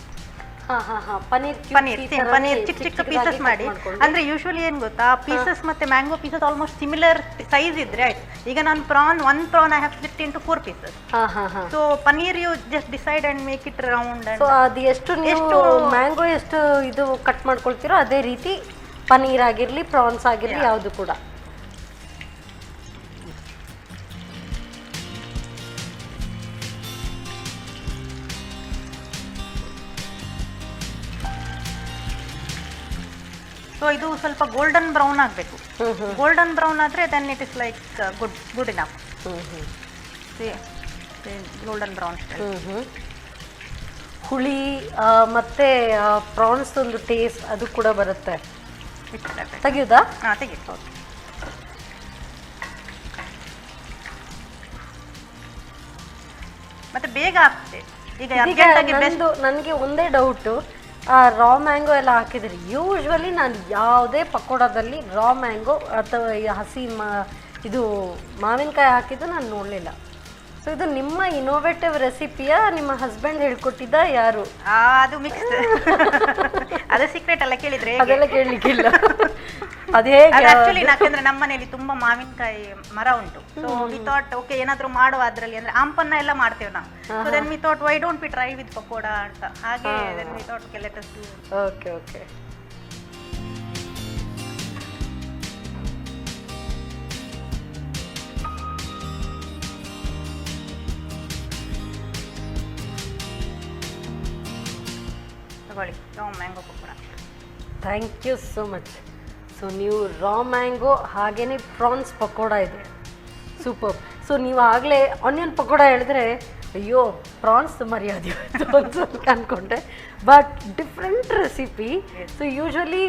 Paneer ಚಿಕ್ಕ ಚಿಕ್ಕ ಪೀಸಸ್ ಮಾಡಿ. ಅಂದ್ರೆ ಯೂಶುವಲಿ ಏನ್ ಗೊತ್ತಾ, ಪೀಸಸ್ ಮತ್ತೆ mango pieces almost similar size ಇದ್ರೆ ಆಯ್ತು. ಈಗ ನಾನು one prawn I have split into 4 pieces. So paneer you just decide and make it round. So ಅದು ಎಷ್ಟು ಮ್ಯಾಂಗೋ ಎಷ್ಟು ಇದು ಕಟ್ ಮಾಡ್ಕೊಳ್ತೀರೋ ಅದೇ ರೀತಿ ಪನ್ನೀರ್ ಆಗಿರ್ಲಿ, ಪ್ರಾನ್ಸ್ ಆಗಿರ್ಲಿ, ಯಾವುದು ಕೂಡ. ಸೊ ಇದು ಸ್ವಲ್ಪ ಗೋಲ್ಡನ್ ಬ್ರೌನ್ ಆಗಬೇಕು. ಗೋಲ್ಡನ್ ಬ್ರೌನ್ ಆದರೆ then it is like good enough. Golden brown. ಹುಳಿ ಮತ್ತೆ ಪ್ರಾನ್ಸ್ ಒಂದು ಟೇಸ್ಟ್ ಅದು ಕೂಡ ಬರುತ್ತೆ. ತೆಗಿಯೋದಾ? ಹಾಂ, ತೆಗಿ. ಮತ್ತೆ ಬೇಗ ಆಗ್ತದೆ. ಈಗ ನನಗೆ ಒಂದೇ ಡೌಟು, ರಾ ಮ್ಯಾಂಗೋ ಎಲ್ಲ ಹಾಕಿದ್ರಿ. ಯೂಶ್ವಲಿ ನಾನು ಯಾವುದೇ ಪಕೋಡದಲ್ಲಿ ರಾ ಮ್ಯಾಂಗೋ ಅಥವಾ ಹಸಿ ಇದು ಮಾವಿನಕಾಯಿ ಹಾಕಿದ್ದು ನಾನು ನೋಡಲಿಲ್ಲ. ಸೊ ಇದು ನಿಮ್ಮ ಇನೋವೇಟಿವ್ ರೆಸಿಪಿಯ, ನಿಮ್ಮ ಹಸ್ಬೆಂಡ್ ಹೇಳ್ಕೊಟ್ಟಿದ್ದ, ಯಾರು? ಅದು ಮಿಕ್ಸ್. ಅದೇ ಸೀಕ್ರೆಟ್ ಎಲ್ಲ ಕೇಳಿದ್ರೆ ಅದೆಲ್ಲ ಕೇಳಲಿಕ್ಕಿಲ್ಲ. ಅದೇ ಆಕ್ಚುಲಿ ಯಾಕಂದ್ರೆ ನಮ್ಮ ಮನೆಯಲ್ಲಿ ತುಂಬಾ ಮಾವಿನಕಾಯಿ ಮರ ಉಂಟು. ಸೊ ವಿ ಥಾಟ್ ಓಕೆ ಏನಾದ್ರು ಮಾಡುವ ಅದರಲ್ಲಿ, ಅಂದ್ರೆ ಆಂಪನ್ನ ಎಲ್ಲ ಮಾಡ್ತೇವೆ ನಾವು. So then we thought why don't we try with pakoda ಅಂತ. ಹಾಗೆ then we thought okay let us do. Okay okay. ತಗೊಳ್ಳಿ raw mango pakoda. Thank you so much. So ನೀವು ರಾ ಮ್ಯಾಂಗೋ ಹಾಗೇನೆ ಪ್ರಾನ್ಸ್ ಪಕೋಡ ಇದೆ, ಸೂಪರ್. ಸೊ ನೀವು ಆಗಲೇ ಆನಿಯನ್ ಪಕೋಡ ಹೇಳಿದ್ರೆ ಅಯ್ಯೋ ಪ್ರಾನ್ಸ್ ಮರ್ಯಾದೆ ಅಂತ ಅಂದ್ಕೊಂಡೆ, but different recipe. So usually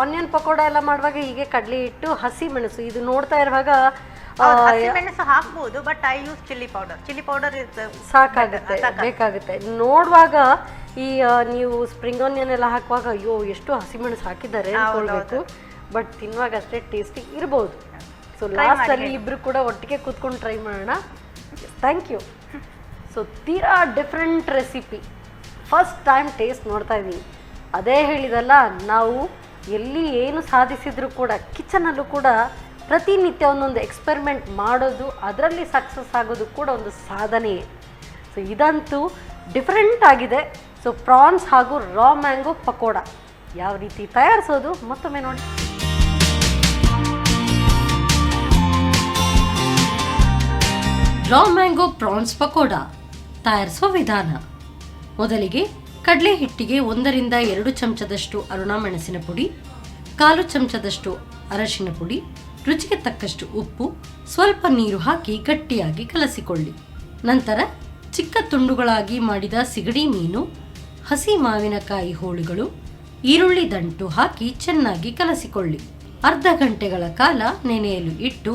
onion pakoda ಎಲ್ಲ ಮಾಡುವಾಗ ಹೀಗೆ ಕಡಲೆ ಹಿಟ್ಟು, ಹಸಿ ಮೆಣಸು ಇದು ನೋಡ್ತಾ ಇರುವಾಗ ಮೆಣಸು ಹಾಕ್ಬೋದು, but I use chilli powder ಸಾಕಾಗುತ್ತೆ, ಬೇಕಾಗುತ್ತೆ. ನೋಡುವಾಗ ಈ ನೀವು ಸ್ಪ್ರಿಂಗ್ ಆನಿಯನ್ ಎಲ್ಲ ಹಾಕುವಾಗ ಅಯ್ಯೋ ಎಷ್ಟು ಹಸಿಮೆಣಸು ಹಾಕಿದ್ದಾರೆ ಅನ್ಕೊಳ್ಬೇಕು, ಬಟ್ ತಿನ್ನುವಾಗ ಅಷ್ಟೇ ಟೇಸ್ಟಿ ಇರ್ಬೋದು. ಸೊ ಲಾಸ್ಟಲ್ಲಿ ಇಬ್ಬರು ಕೂಡ ಒಟ್ಟಿಗೆ ಕೂತ್ಕೊಂಡು ಟ್ರೈ ಮಾಡೋಣ. Thank you. ಸೊ ತೀರಾ different recipe, first time taste ನೋಡ್ತಾ ಇದ್ದೀನಿ. ಅದೇ ಹೇಳಿದಲ್ಲ, ನಾವು ಎಲ್ಲಿ ಏನು ಸಾಧಿಸಿದ್ರು ಕೂಡ ಕಿಚನಲ್ಲೂ ಕೂಡ ಪ್ರತಿನಿತ್ಯ ಒಂದೊಂದು ಎಕ್ಸ್ಪೆರಿಮೆಂಟ್ ಮಾಡೋದು, ಅದರಲ್ಲಿ ಸಕ್ಸಸ್ ಆಗೋದು ಕೂಡ ಒಂದು ಸಾಧನೆಯೇ. ಸೊ ಇದಂತೂ ಡಿಫ್ರೆಂಟ್ ಆಗಿದೆ. ಸೊ ಪ್ರಾನ್ಸ್ ಹಾಗೂ ರಾ ಮ್ಯಾಂಗೋ ಪಕೋಡ ಯಾವ ರೀತಿ ತಯಾರಿಸೋದು ಮತ್ತೊಮ್ಮೆ ನೋಡಿ. ರಾ ಮ್ಯಾಂಗೋ ಪ್ರಾನ್ಸ್ ಪಕೋಡ ತಯಾರಿಸುವ ವಿಧಾನ. ಮೊದಲಿಗೆ ಕಡಲೆ ಹಿಟ್ಟಿಗೆ 1 ರಿಂದ 2 ಚಮಚದಷ್ಟು ಅರುಣ ಮೆಣಸಿನ ಪುಡಿ, 1/4 ಚಮಚದಷ್ಟು ಅರಶಿನ ಪುಡಿ, ರುಚಿಗೆ ತಕ್ಕಷ್ಟು ಉಪ್ಪು, ಸ್ವಲ್ಪ ನೀರು ಹಾಕಿ ಗಟ್ಟಿಯಾಗಿ ಕಲಸಿಕೊಳ್ಳಿ. ನಂತರ ಚಿಕ್ಕ ತುಂಡುಗಳಾಗಿ ಮಾಡಿದ ಸಿಗಡಿ ಮೀನು, ಹಸಿ ಮಾವಿನಕಾಯಿ ಹೋಳುಗಳು, ಈರುಳ್ಳಿ ದಂಟು ಹಾಕಿ ಚೆನ್ನಾಗಿ ಕಲಸಿಕೊಳ್ಳಿ. ಅರ್ಧ ಗಂಟೆಗಳ ಕಾಲ ನೆನೆಯಲು ಇಟ್ಟು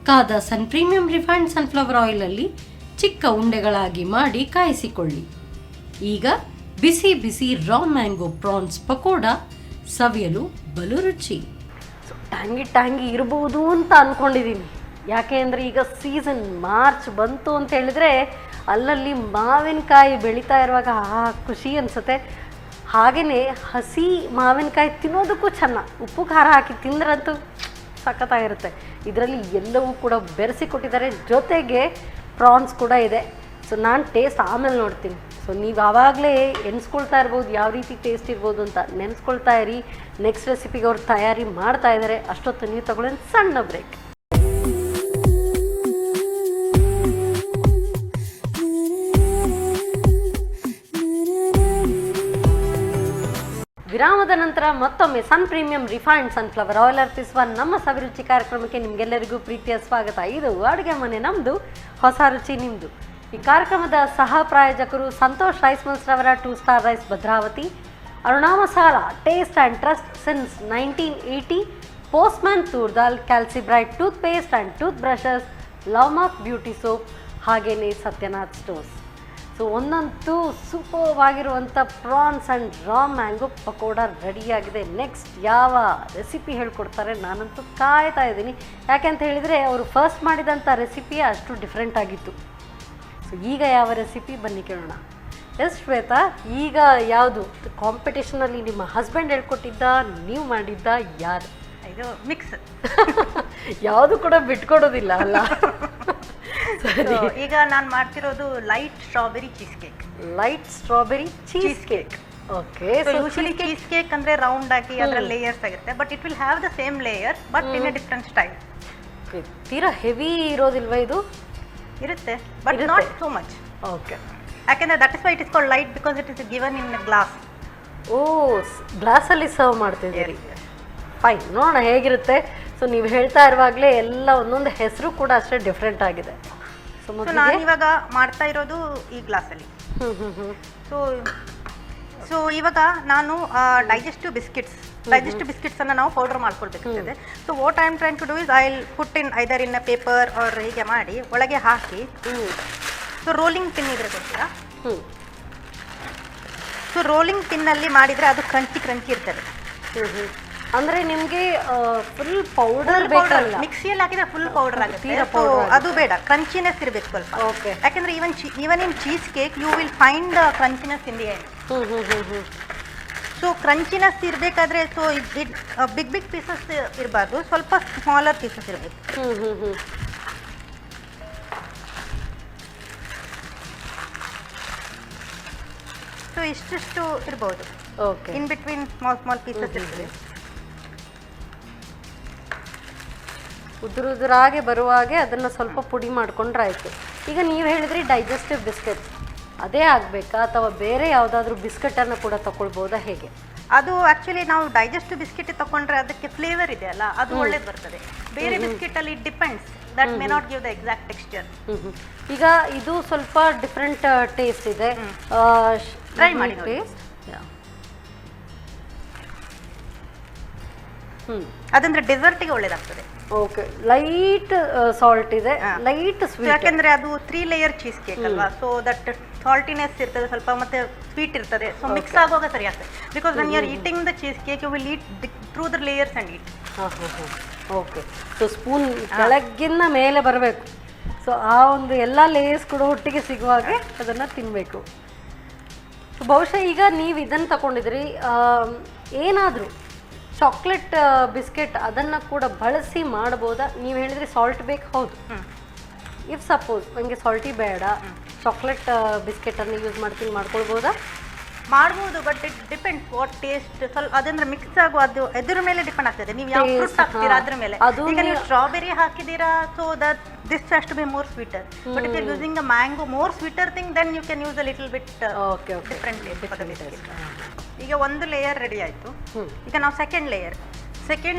ಕಾದ ಸನ್ ಪ್ರೀಮಿಯಂ ರಿಫೈನ್ಡ್ ಸನ್ಫ್ಲವರ್ ಆಯಿಲಲ್ಲಿ ಚಿಕ್ಕ ಉಂಡೆಗಳಾಗಿ ಮಾಡಿ ಕಾಯಿಸಿಕೊಳ್ಳಿ. ಈಗ ಬಿಸಿ ಬಿಸಿ ರಾ ಮ್ಯಾಂಗೋ ಪ್ರಾನ್ಸ್ ಪಕೋಡ ಸವಿಯಲು ಬಲು ರುಚಿ. ಟ್ಯಾಂಗಿ ಇರಬಹುದು ಅಂತ ಅಂದ್ಕೊಂಡಿದ್ದೀನಿ. ಯಾಕೆ ಅಂದರೆ ಈಗ ಸೀಸನ್ ಮಾರ್ಚ್ ಬಂತು ಅಂತ ಹೇಳಿದ್ರೆ ಅಲ್ಲಲ್ಲಿ ಮಾವಿನಕಾಯಿ ಬೆಳೀತಾ ಇರುವಾಗ ಖುಷಿ ಅನಿಸುತ್ತೆ. ಹಾಗೆಯೇ ಹಸಿ ಮಾವಿನಕಾಯಿ ತಿನ್ನೋದಕ್ಕೂ ಚೆನ್ನಾಗಿ ಉಪ್ಪು ಖಾರ ಹಾಕಿ ತಿಂದ್ರಂತೂ ಸಖತ್ತಾಗಿರುತ್ತೆ. ಇದರಲ್ಲಿ ಎಲ್ಲವೂ ಕೂಡ ಬೆರೆಸಿ ಕೊಟ್ಟಿದ್ದಾರೆ, ಜೊತೆಗೆ ಪ್ರಾನ್ಸ್ ಕೂಡ ಇದೆ. ಸೊ ನಾನು ಟೇಸ್ಟ್ ಆಮೇಲೆ ನೋಡ್ತೀನಿ. ಸೊ ನೀವು ಆವಾಗಲೇ ಎನ್ಸ್ಕೊಳ್ತಾ ಇರ್ಬೋದು ಯಾವ ರೀತಿ ಟೇಸ್ಟ್ ಇರ್ಬೋದು ಅಂತ. ನೆನೆಸ್ಕೊಳ್ತಾ ಇರಿ. ನೆಕ್ಸ್ಟ್ ರೆಸಿಪಿಗೆ ಅವ್ರು ತಯಾರಿ ಮಾಡ್ತಾ ಇದ್ದಾರೆ. ಅಷ್ಟೊತ್ತು ನೀವು ತಗೊಳ್ಳೋಣ ಸಣ್ಣ ಬ್ರೇಕ್. ವಿರಾಮದ ನಂತರ ಮತ್ತೊಮ್ಮೆ ಸನ್ ಪ್ರೀಮಿಯಂ ರಿಫೈನ್ಡ್ ಸನ್ಫ್ಲವರ್ ಆಯಿಲ್ ಅರ್ಪಿಸುವ ನಮ್ಮ ಸವಿರುಚಿ ಕಾರ್ಯಕ್ರಮಕ್ಕೆ ನಿಮಗೆಲ್ಲರಿಗೂ ಪ್ರೀತಿಯ ಸ್ವಾಗತ. ಇದು ಅಡುಗೆ ಮನೆ ನಮ್ಮದು, ಹೊಸ ರುಚಿ ನಿಮ್ಮದು. ಈ ಕಾರ್ಯಕ್ರಮದ ಸಹ ಪ್ರಾಯೋಜಕರು ಸಂತೋಷ್ ರೈಸ್ ಮಿಲ್ಸ್ ರವರ 2 star rice Bhadravati, Aruna masala taste and trust since 1980, postman toor dal, calci bright tooth paste and tooth brushes, love mark beauty soap, ಹಾಗೆಯೇ ಸತ್ಯನಾಥ್ ಸ್ಟೋರ್ಸ್. ಸೊ ಒಂದಂತೂ ಸೂಪರ್ವಾಗಿರುವಂಥ prawns and raw mango pakoda ರೆಡಿಯಾಗಿದೆ. ನೆಕ್ಸ್ಟ್ ಯಾವ ರೆಸಿಪಿ ಹೇಳ್ಕೊಡ್ತಾರೆ ನಾನಂತೂ ಕಾಯ್ತಾ ಇದ್ದೀನಿ. ಯಾಕೆಂತ ಹೇಳಿದರೆ ಅವರು ಫಸ್ಟ್ ಮಾಡಿದಂಥ ರೆಸಿಪಿಯೇ ಅಷ್ಟು ಡಿಫ್ರೆಂಟ್ ಆಗಿತ್ತು. ಸೊ ಈಗ ಯಾವ ರೆಸಿಪಿ ಬನ್ನಿ ಕೇಳೋಣ. ಎಸ್ ಶ್ವೇತಾ, ಈಗ ಯಾವುದು ಕಾಂಪಿಟೇಷನಲ್ಲಿ ನಿಮ್ಮ ಹಸ್ಬೆಂಡ್ ಹೇಳ್ಕೊಟ್ಟಿದ್ದ, ನೀವು ಮಾಡಿದ್ದ, ಯಾರು? ಇದು ಮಿಕ್ಸ್. ಯಾವುದು ಕೂಡ ಬಿಟ್ಕೊಡೋದಿಲ್ಲ ಅಲ್ಲ. ಈಗ ನಾನು ಮಾಡ್ತಿರೋದು light strawberry cheese cake. Light strawberry cheese cake. Okay. Usually cheese cake ಅಂದ್ರೆ ರೌಂಡ್ ಆಗಿ ಅದರ ಲೇಯರ್ಸ್ ಆಗಿರುತ್ತೆ, but it will have the same layer but in a different style. ತೀರಾ ಹೆವಿ ಇರೋದಿಲ್ವಾ ಇದು? ಇರುತ್ತೆ, but not so much. Okay. ಯಾಕೆಂದ್ರೆ that is why it is called light, because it is given in glass. Oh, ಗ್ಲಾಸಲ್ಲಿ serve ಮಾಡ್ತಿದ್ದೀರಿ. Fine, ನೋಡೋಣ ಹೇಗಿರುತ್ತೆ. So ನೀವು ಹೇಳ್ತಾ ಇರುವಾಗಲೇ ಎಲ್ಲ ಒಂದೊಂದು ಹೆಸರು ಕೂಡ ಅಷ್ಟೇ ಡಿಫ್ರೆಂಟ್ ಆಗಿದೆ. ಸೊ ನಾನು ಇವಾಗ ಮಾಡ್ತಾ ಇರೋದು ಈ ಗ್ಲಾಸಲ್ಲಿ. ಸೊ ಇವಾಗ ನಾನು ಡೈಜೆಸ್ಟಿವ್ ಬಿಸ್ಕಿಟ್ಸ್ ಅನ್ನು ನಾವು ಪೌಡರ್ ಮಾಡ್ಕೊಳ್ಬೇಕಾಗ್ತದೆ. So what I am trying to do is I will put in either in a paper or ಹೀಗೆ ಮಾಡಿ ಒಳಗೆ ಹಾಕಿ. ಸೊ ರೋಲಿಂಗ್ ಪಿನ್ ಇದ್ರೆ ಗೊತ್ತಾ? ಸೊ ರೋಲಿಂಗ್ ಪಿನ್ನಲ್ಲಿ ಮಾಡಿದರೆ ಅದು ಕ್ರಂಚಿ ಇರ್ತದೆ. ಅಂದ್ರೆ ನಿಮಗೆ ಫುಲ್ ಪೌಡರ್ ಬೇಕಲ್ಲ? ಮಿಕ್ಸಿಯಲ್ಲಿ ಹಾಕಿದ್ರೆ ಫುಲ್ ಪೌಡರ್ ಆಗುತ್ತೆ, ಅದು ಬೇಡ, ಕ್ರಂಚಿನೆಸ್ ಇರಬೇಕು ಸ್ವಲ್ಪ. ಓಕೆ. ಯಾಕಂದ್ರೆ even in cheese cake you will find crunchiness in the end. So crunchiness ಇರಬೇಕಾದ್ರೆ ಸೊ ಬಿಗ್ ಪೀಸಸ್ ಇರಬಾರ್ದು, ಸ್ವಲ್ಪ ಸ್ಮಾಲರ್ ಪೀಸಸ್ ಇರಬೇಕು. ಸೊ ಇಷ್ಟಿಷ್ಟು ಇರ್ಬೋದು. Okay. In between small pieces ಇರ್ತದೆ. ಉದುರಾಗೆ ಬರುವಾಗೆ ಅದನ್ನು ಸ್ವಲ್ಪ ಪುಡಿ ಮಾಡ್ಕೊಂಡ್ರೆ ಆಯಿತು. ಈಗ ನೀವು ಹೇಳಿದ್ರಿ ಡೈಜೆಸ್ಟಿವ್ ಬಿಸ್ಕೆಟ್, ಅದೇ ಆಗಬೇಕಾ ಅಥವಾ ಬೇರೆ ಯಾವುದಾದ್ರೂ ಬಿಸ್ಕೆಟನ್ನು ಕೂಡ ತಗೊಳ್ಬೋದಾ, ಹೇಗೆ? ಅದು ಆ್ಯಕ್ಚುಲಿ ನಾವು ಡೈಜೆಸ್ಟಿವ್ ಬಿಸ್ಕೆಟ್ ತಗೊಂಡ್ರೆ ಅದಕ್ಕೆ ಫ್ಲೇವರ್ ಇದೆ ಅಲ್ಲ, ಅದು ಒಳ್ಳೇದು ಬರ್ತದೆ. ಬೇರೆ ಬಿಸ್ಕೆಟಲ್ಲಿ it depends, that may not give the exact texture. ಈಗ ಇದು ಸ್ವಲ್ಪ ಡಿಫ್ರೆಂಟ್ ಟೇಸ್ಟ್ ಇದೆ, ಟ್ರೈ ಮಾಡಿ ಟೇಸ್ಟ್. ಅದಂದ್ರೆ ಡೆಸರ್ಟ್ಗೆ ಒಳ್ಳೇದಾಗ್ತದೆ. ಓಕೆ. ಲೈಟ್ ಸಾಲ್ಟ್ ಇದೆ, ಲೈಟ್ ಸ್ವೀಟ್. ಯಾಕೆಂದ್ರೆ ಅದು 3 ಲೇಯರ್ ಚೀಸ್ ಕೇಕ್ ಅಲ್ವಾ, ಸೊ ದಟ್ ಸಾಲ್ಟಿನೆಸ್ ಇರ್ತದೆ ಸ್ವಲ್ಪ, ಮತ್ತೆ ಸ್ವೀಟ್ ಇರ್ತದೆ. ಸೊ ಮಿಕ್ಸ್ ಆಗುವಾಗ ಸರಿ ಆಗ್ತದೆ. Because when you are eating the cheese cake you will eat through the layers and eat. Okay. So spoon ಕೆಳಗಿನ ಮೇಲೆ ಬರಬೇಕು. ಸೊ ಆ ಒಂದು ಎಲ್ಲ ಲೇಯರ್ಸ್ ಕೂಡ ಒಟ್ಟಿಗೆ ಸಿಗುವಾಗೆ ಅದನ್ನು ತಿನ್ನಬೇಕು. ಸೊ ಬಹುಶಃ ಈಗ ನೀವು ಇದನ್ನು ತಗೊಂಡಿದ್ರಿ, ಏನಾದರೂ ಚಾಕ್ಲೇಟ್ ಬಿಸ್ಕೆಟ್ ಅದನ್ನು ಕೂಡ ಬಳಸಿ ಮಾಡ್ಬೋದಾ? ನೀವು ಹೇಳಿದ್ರಿ ಸಾಲ್ಟ್ ಬೇಕು, ಹೌದು. ಇಫ್ ಸಪೋಸ್ ನನಗೆ ಸಾಲ್ಟಿ ಬೇಡ, ಚಾಕ್ಲೇಟ್ ಬಿಸ್ಕೆಟನ್ನು ಯೂಸ್ ಮಾಡ್ಕೊಳ್ಬೋದಾ? ಮಾಡ್ಬೋದು, but it depends what taste. ಸ್ವಲ್ಪ ಅದಂದ್ರೆ ಮಿಕ್ಸ್ ಆಗೋ ಅದು ಎದುರ ಮೇಲೆ ಡಿಪೆಂಡ್ ಆಗ್ತದೆ, ನೀವು ಯಾವ ಫ್ರೂಟ್ ಹಾಕ್ತೀರಾ ಅದ್ರ ಮೇಲೆ. ಈಗ ನೀವು ಸ್ಟ್ರಾಬೆರಿ ಹಾಕಿದ್ದೀರಾ, so that this has to be more sweeter. But if you using a mango more sweeter thing, then you can use a little bit different taste for the biscuit. ಈಗ ಒಂದು layer ready ಆಯಿತು. ಈಗ ನಾವು second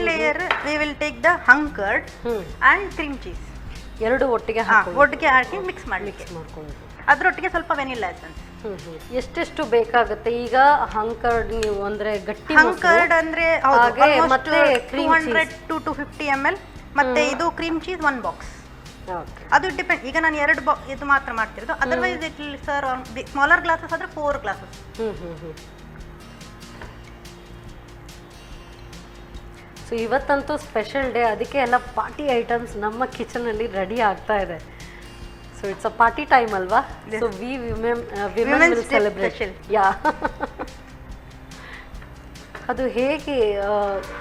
layer we will take the hung curd and cream cheese ಎರಡು ಒಟ್ಟಿಗೆ ಹಾಕಿ mix ಮಾಡಲಿಕ್ಕೆ. ಅದರೊಟ್ಟಿಗೆ ಸ್ವಲ್ಪ ವೆನಿಲಾ ಎಸೆನ್ಸ್. ಎಷ್ಟೆಷ್ಟು ಬೇಕಾಗುತ್ತೆ? ಈಗ ಹಂಕರ್ಡ್ ನೀವು ಅಂದ್ರೆ ಗಟ್ಟಿ ಹಂಕರ್ಡ್ ಅಂದ್ರೆ ಮತ್ತೆ 200 to 250 ml, ಮತ್ತೆ ಇದು ಕ್ರೀಮ್ ಚೀಸ್ 1 ಬಾಕ್ಸ್. ಅದು ಡಿಪೆಂಡ್. ಈಗ ನಾನು 2 ಇದು ಮಾತ್ರ ಮಾಡ್ತಿರೋದು, otherwise it will serve on smaller glasses ಆದ್ರೆ 4 ಗ್ಲಾಸಸ್. ಸೊ ಇವತ್ತಂತೂ ಸ್ಪೆಷಲ್ ಡೇ, ಅದಕ್ಕೆ ಎಲ್ಲ ಪಾರ್ಟಿ ಐಟಮ್ಸ್ ನಮ್ಮ ಕಿಚನಲ್ಲಿ ರೆಡಿ ಆಗ್ತಾ ಇದೆ. So it's a party time ಅಲ್ವಾ? So we women will celebrate. Yeah, ಅದು ಹೇಗೆ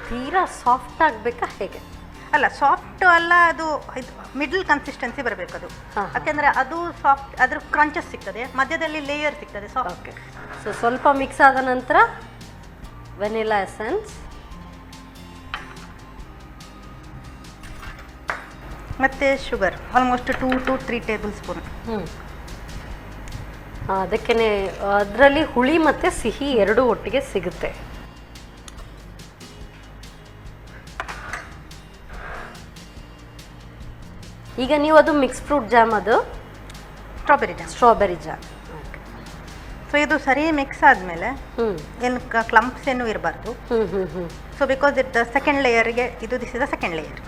ತೀರಾ ಸಾಫ್ಟ್ ಆಗಬೇಕಾ ಹೇಗೆ? ಅಲ್ಲ, ಸಾಫ್ಟ್ ಅಲ್ಲ, ಅದು ಮಿಡಲ್ ಕನ್ಸಿಸ್ಟೆನ್ಸಿ ಬರಬೇಕು ಅದು. ಯಾಕೆಂದರೆ ಅದು ಸಾಫ್ಟ್, ಅದ್ರ ಕ್ರಂಚಸ್ ಸಿಗ್ತದೆ, ಮಧ್ಯದಲ್ಲಿ ಲೇಯರ್ ಸಿಗ್ತದೆ ಸಾಫ್ಟ್. ಓಕೆ. ಸೊ ಸ್ವಲ್ಪ ಮಿಕ್ಸ್ ಆದ ನಂತರ ವೆನಿಲಾ ಎಸೆನ್ಸ್ ಮತ್ತು sugar almost 2 to 3 table spoon. ಅದಕ್ಕೇ ಅದರಲ್ಲಿ ಹುಳಿ ಮತ್ತು ಸಿಹಿ ಎರಡೂ ಒಟ್ಟಿಗೆ ಸಿಗುತ್ತೆ. ಈಗ ನೀವು ಅದು ಮಿಕ್ಸ್ ಫ್ರೂಟ್ ಜಾಮ್, ಅದು ಸ್ಟ್ರಾಬೆರಿ ಜಾಮ್. ಸೊ ಇದು ಸರಿ ಮಿಕ್ಸ್ ಆದಮೇಲೆ ಏನು ಕ್ಲಂಪ್ಸ್ ಏನೂ ಇರಬಾರ್ದು. ಸೊ ಬಿಕಾಸ್ ಇಟ್ ಸೆಕೆಂಡ್ ಲೇಯರ್ಗೆ ಇದು this is the second layer.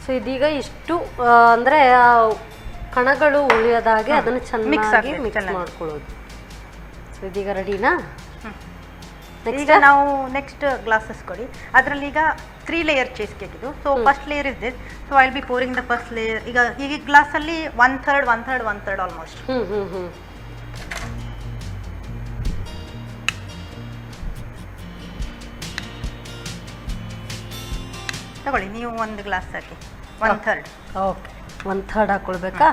So ಇದೀಗ ಇಷ್ಟು ಅಂದರೆ ಕಣಗಳು ಉಳಿಯೋದಾಗೆ ಅದನ್ನು ಚೆನ್ನಾಗಿ ಮಿಕ್ಸ್ ಮಾಡ್ಕೊಳ್ಳೋದು. ಸೊ ಇದೀಗ ರೆಡಿನಾ? ಈಗ ನಾವು ನೆಕ್ಸ್ಟ್ ಗ್ಲಾಸಸ್ ಕೊಡಿ. ಅದರಲ್ಲಿ ಈಗ 3 ಲೇಯರ್ ಚೀಸ್ ಕೇಕ್ ಇದು. So first layer is this. So I will be pouring the first layer. ಈಗ ಈ ಗ್ಲಾಸಲ್ಲಿ 1/3 ಆಲ್ಮೋಸ್ಟ್. ತಗೊಳ್ಳಿ, ನೀವು ಒಂದು ಗ್ಲಾಸ್ ಹಾಕಿ. 1/3. ಓಕೆ, 1/3 ಹಾಕ್ಕೊಳ್ಬೇಕಾ?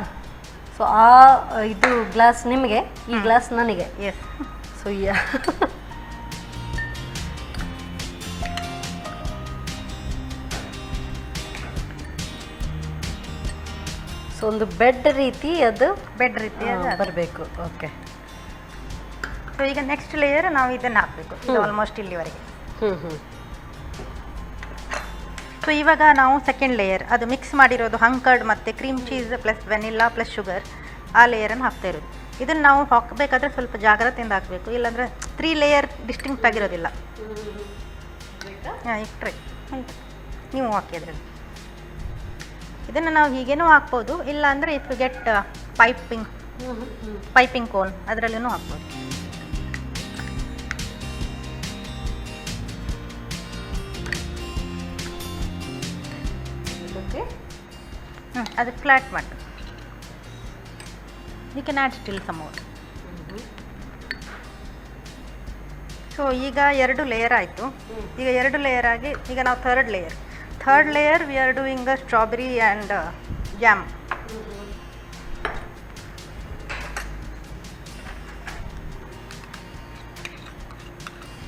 ಸೊ ಆ ಇದು ಗ್ಲಾಸ್ ನಿಮಗೆ, ಈ ಗ್ಲಾಸ್ ನನಗೆ. ಎಸ್. ಸೊ ಸೊ ಒಂದು ಬೆಡ್ ರೀತಿ ಬರಬೇಕು. ಓಕೆ. ಸೊ ಈಗ ನೆಕ್ಸ್ಟ್ ಲೇಯರ್ ನಾವು ಇದನ್ನು ಹಾಕಬೇಕು, ಆಲ್ಮೋಸ್ಟ್ ಇಲ್ಲಿವರೆಗೆ. ಸೊ ಇವಾಗ ನಾವು ಸೆಕೆಂಡ್ ಲೇಯರ್, ಅದು ಮಿಕ್ಸ್ ಮಾಡಿರೋದು ಹಂಕರ್ಡ್ ಮತ್ತು cream cheese plus vanilla plus sugar, ಆ ಲೇಯರನ್ನು ಹಾಕ್ತಾ ಇರೋದು. ಇದನ್ನು ನಾವು ಹಾಕಬೇಕಾದ್ರೆ ಸ್ವಲ್ಪ ಜಾಗ್ರತೆಯಿಂದ ಹಾಕಬೇಕು, ಇಲ್ಲಾಂದರೆ 3 ಲೇಯರ್ ಡಿಸ್ಟಿಂಕ್ಟ್ ಆಗಿರೋದಿಲ್ಲ. ಇಟ್ಟರೆ ನೀವು ಹಾಕಿ ಅದರಲ್ಲಿ. ಇದನ್ನು ನಾವು ಹೀಗೇನೂ ಹಾಕ್ಬೋದು, ಇಲ್ಲ ಅಂದರೆ if you get piping cone ಅದರಲ್ಲೂ ಹಾಕ್ಬೋದು. ಅದು ಫ್ಲಾಟ್ ಮಾಡಿ. You can add still some more. So ಈಗ 2 ಲೇಯರ್ ಆಯಿತು. ಈಗ 2 ಲೇಯರ್ ಆಗಿ ಈಗ ನಾವು third layer we are doing the strawberry and jam.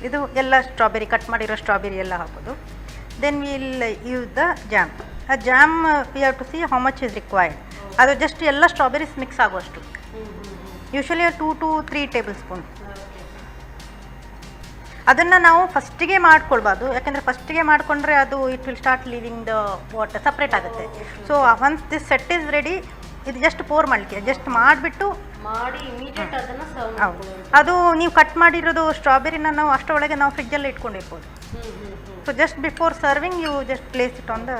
ಇದು ಎಲ್ಲ ಸ್ಟ್ರಾಬೆರಿ, ಕಟ್ ಮಾಡಿರೋ ಸ್ಟ್ರಾಬೆರಿ ಎಲ್ಲ ಹಾಕೋದು. Then will use the jam. ಆ jam we have to see how much is required. ಅದು ಜಸ್ಟ್ ಎಲ್ಲ ಸ್ಟ್ರಾಬೆರೀಸ್ ಮಿಕ್ಸ್ ಆಗುವಷ್ಟು, ಯೂಶ್ವಲಿ 2 to 3 ಟೇಬಲ್ ಸ್ಪೂನ್. ಅದನ್ನು ನಾವು ಫಸ್ಟಿಗೆ ಮಾಡ್ಕೊಳ್ಬಾರ್ದು, ಯಾಕೆಂದರೆ ಫಸ್ಟಿಗೆ ಮಾಡಿಕೊಂಡ್ರೆ ಅದು it will start leaving the water, separate ಆಗುತ್ತೆ. So once this set is ready, ಇದು ಜಸ್ಟ್ ಪೋರ್ ಮಾಡಲಿಕ್ಕೆ, ಜಸ್ಟ್ ಮಾಡಿಬಿಟ್ಟು ಇಮಿಡಿಯೇಟ್ ಅದನ್ನು ಸರ್ವ್ ಹೌದು. ಅದು ನೀವು ಕಟ್ ಮಾಡಿರೋದು ಸ್ಟ್ರಾಬೆರಿನ ನಾವು ಅಷ್ಟರೊಳಗೆ ನಾವು ಫ್ರಿಜ್ಜಲ್ಲಿ ಇಟ್ಕೊಂಡಿರ್ಬೋದು. So just before serving you just place it on the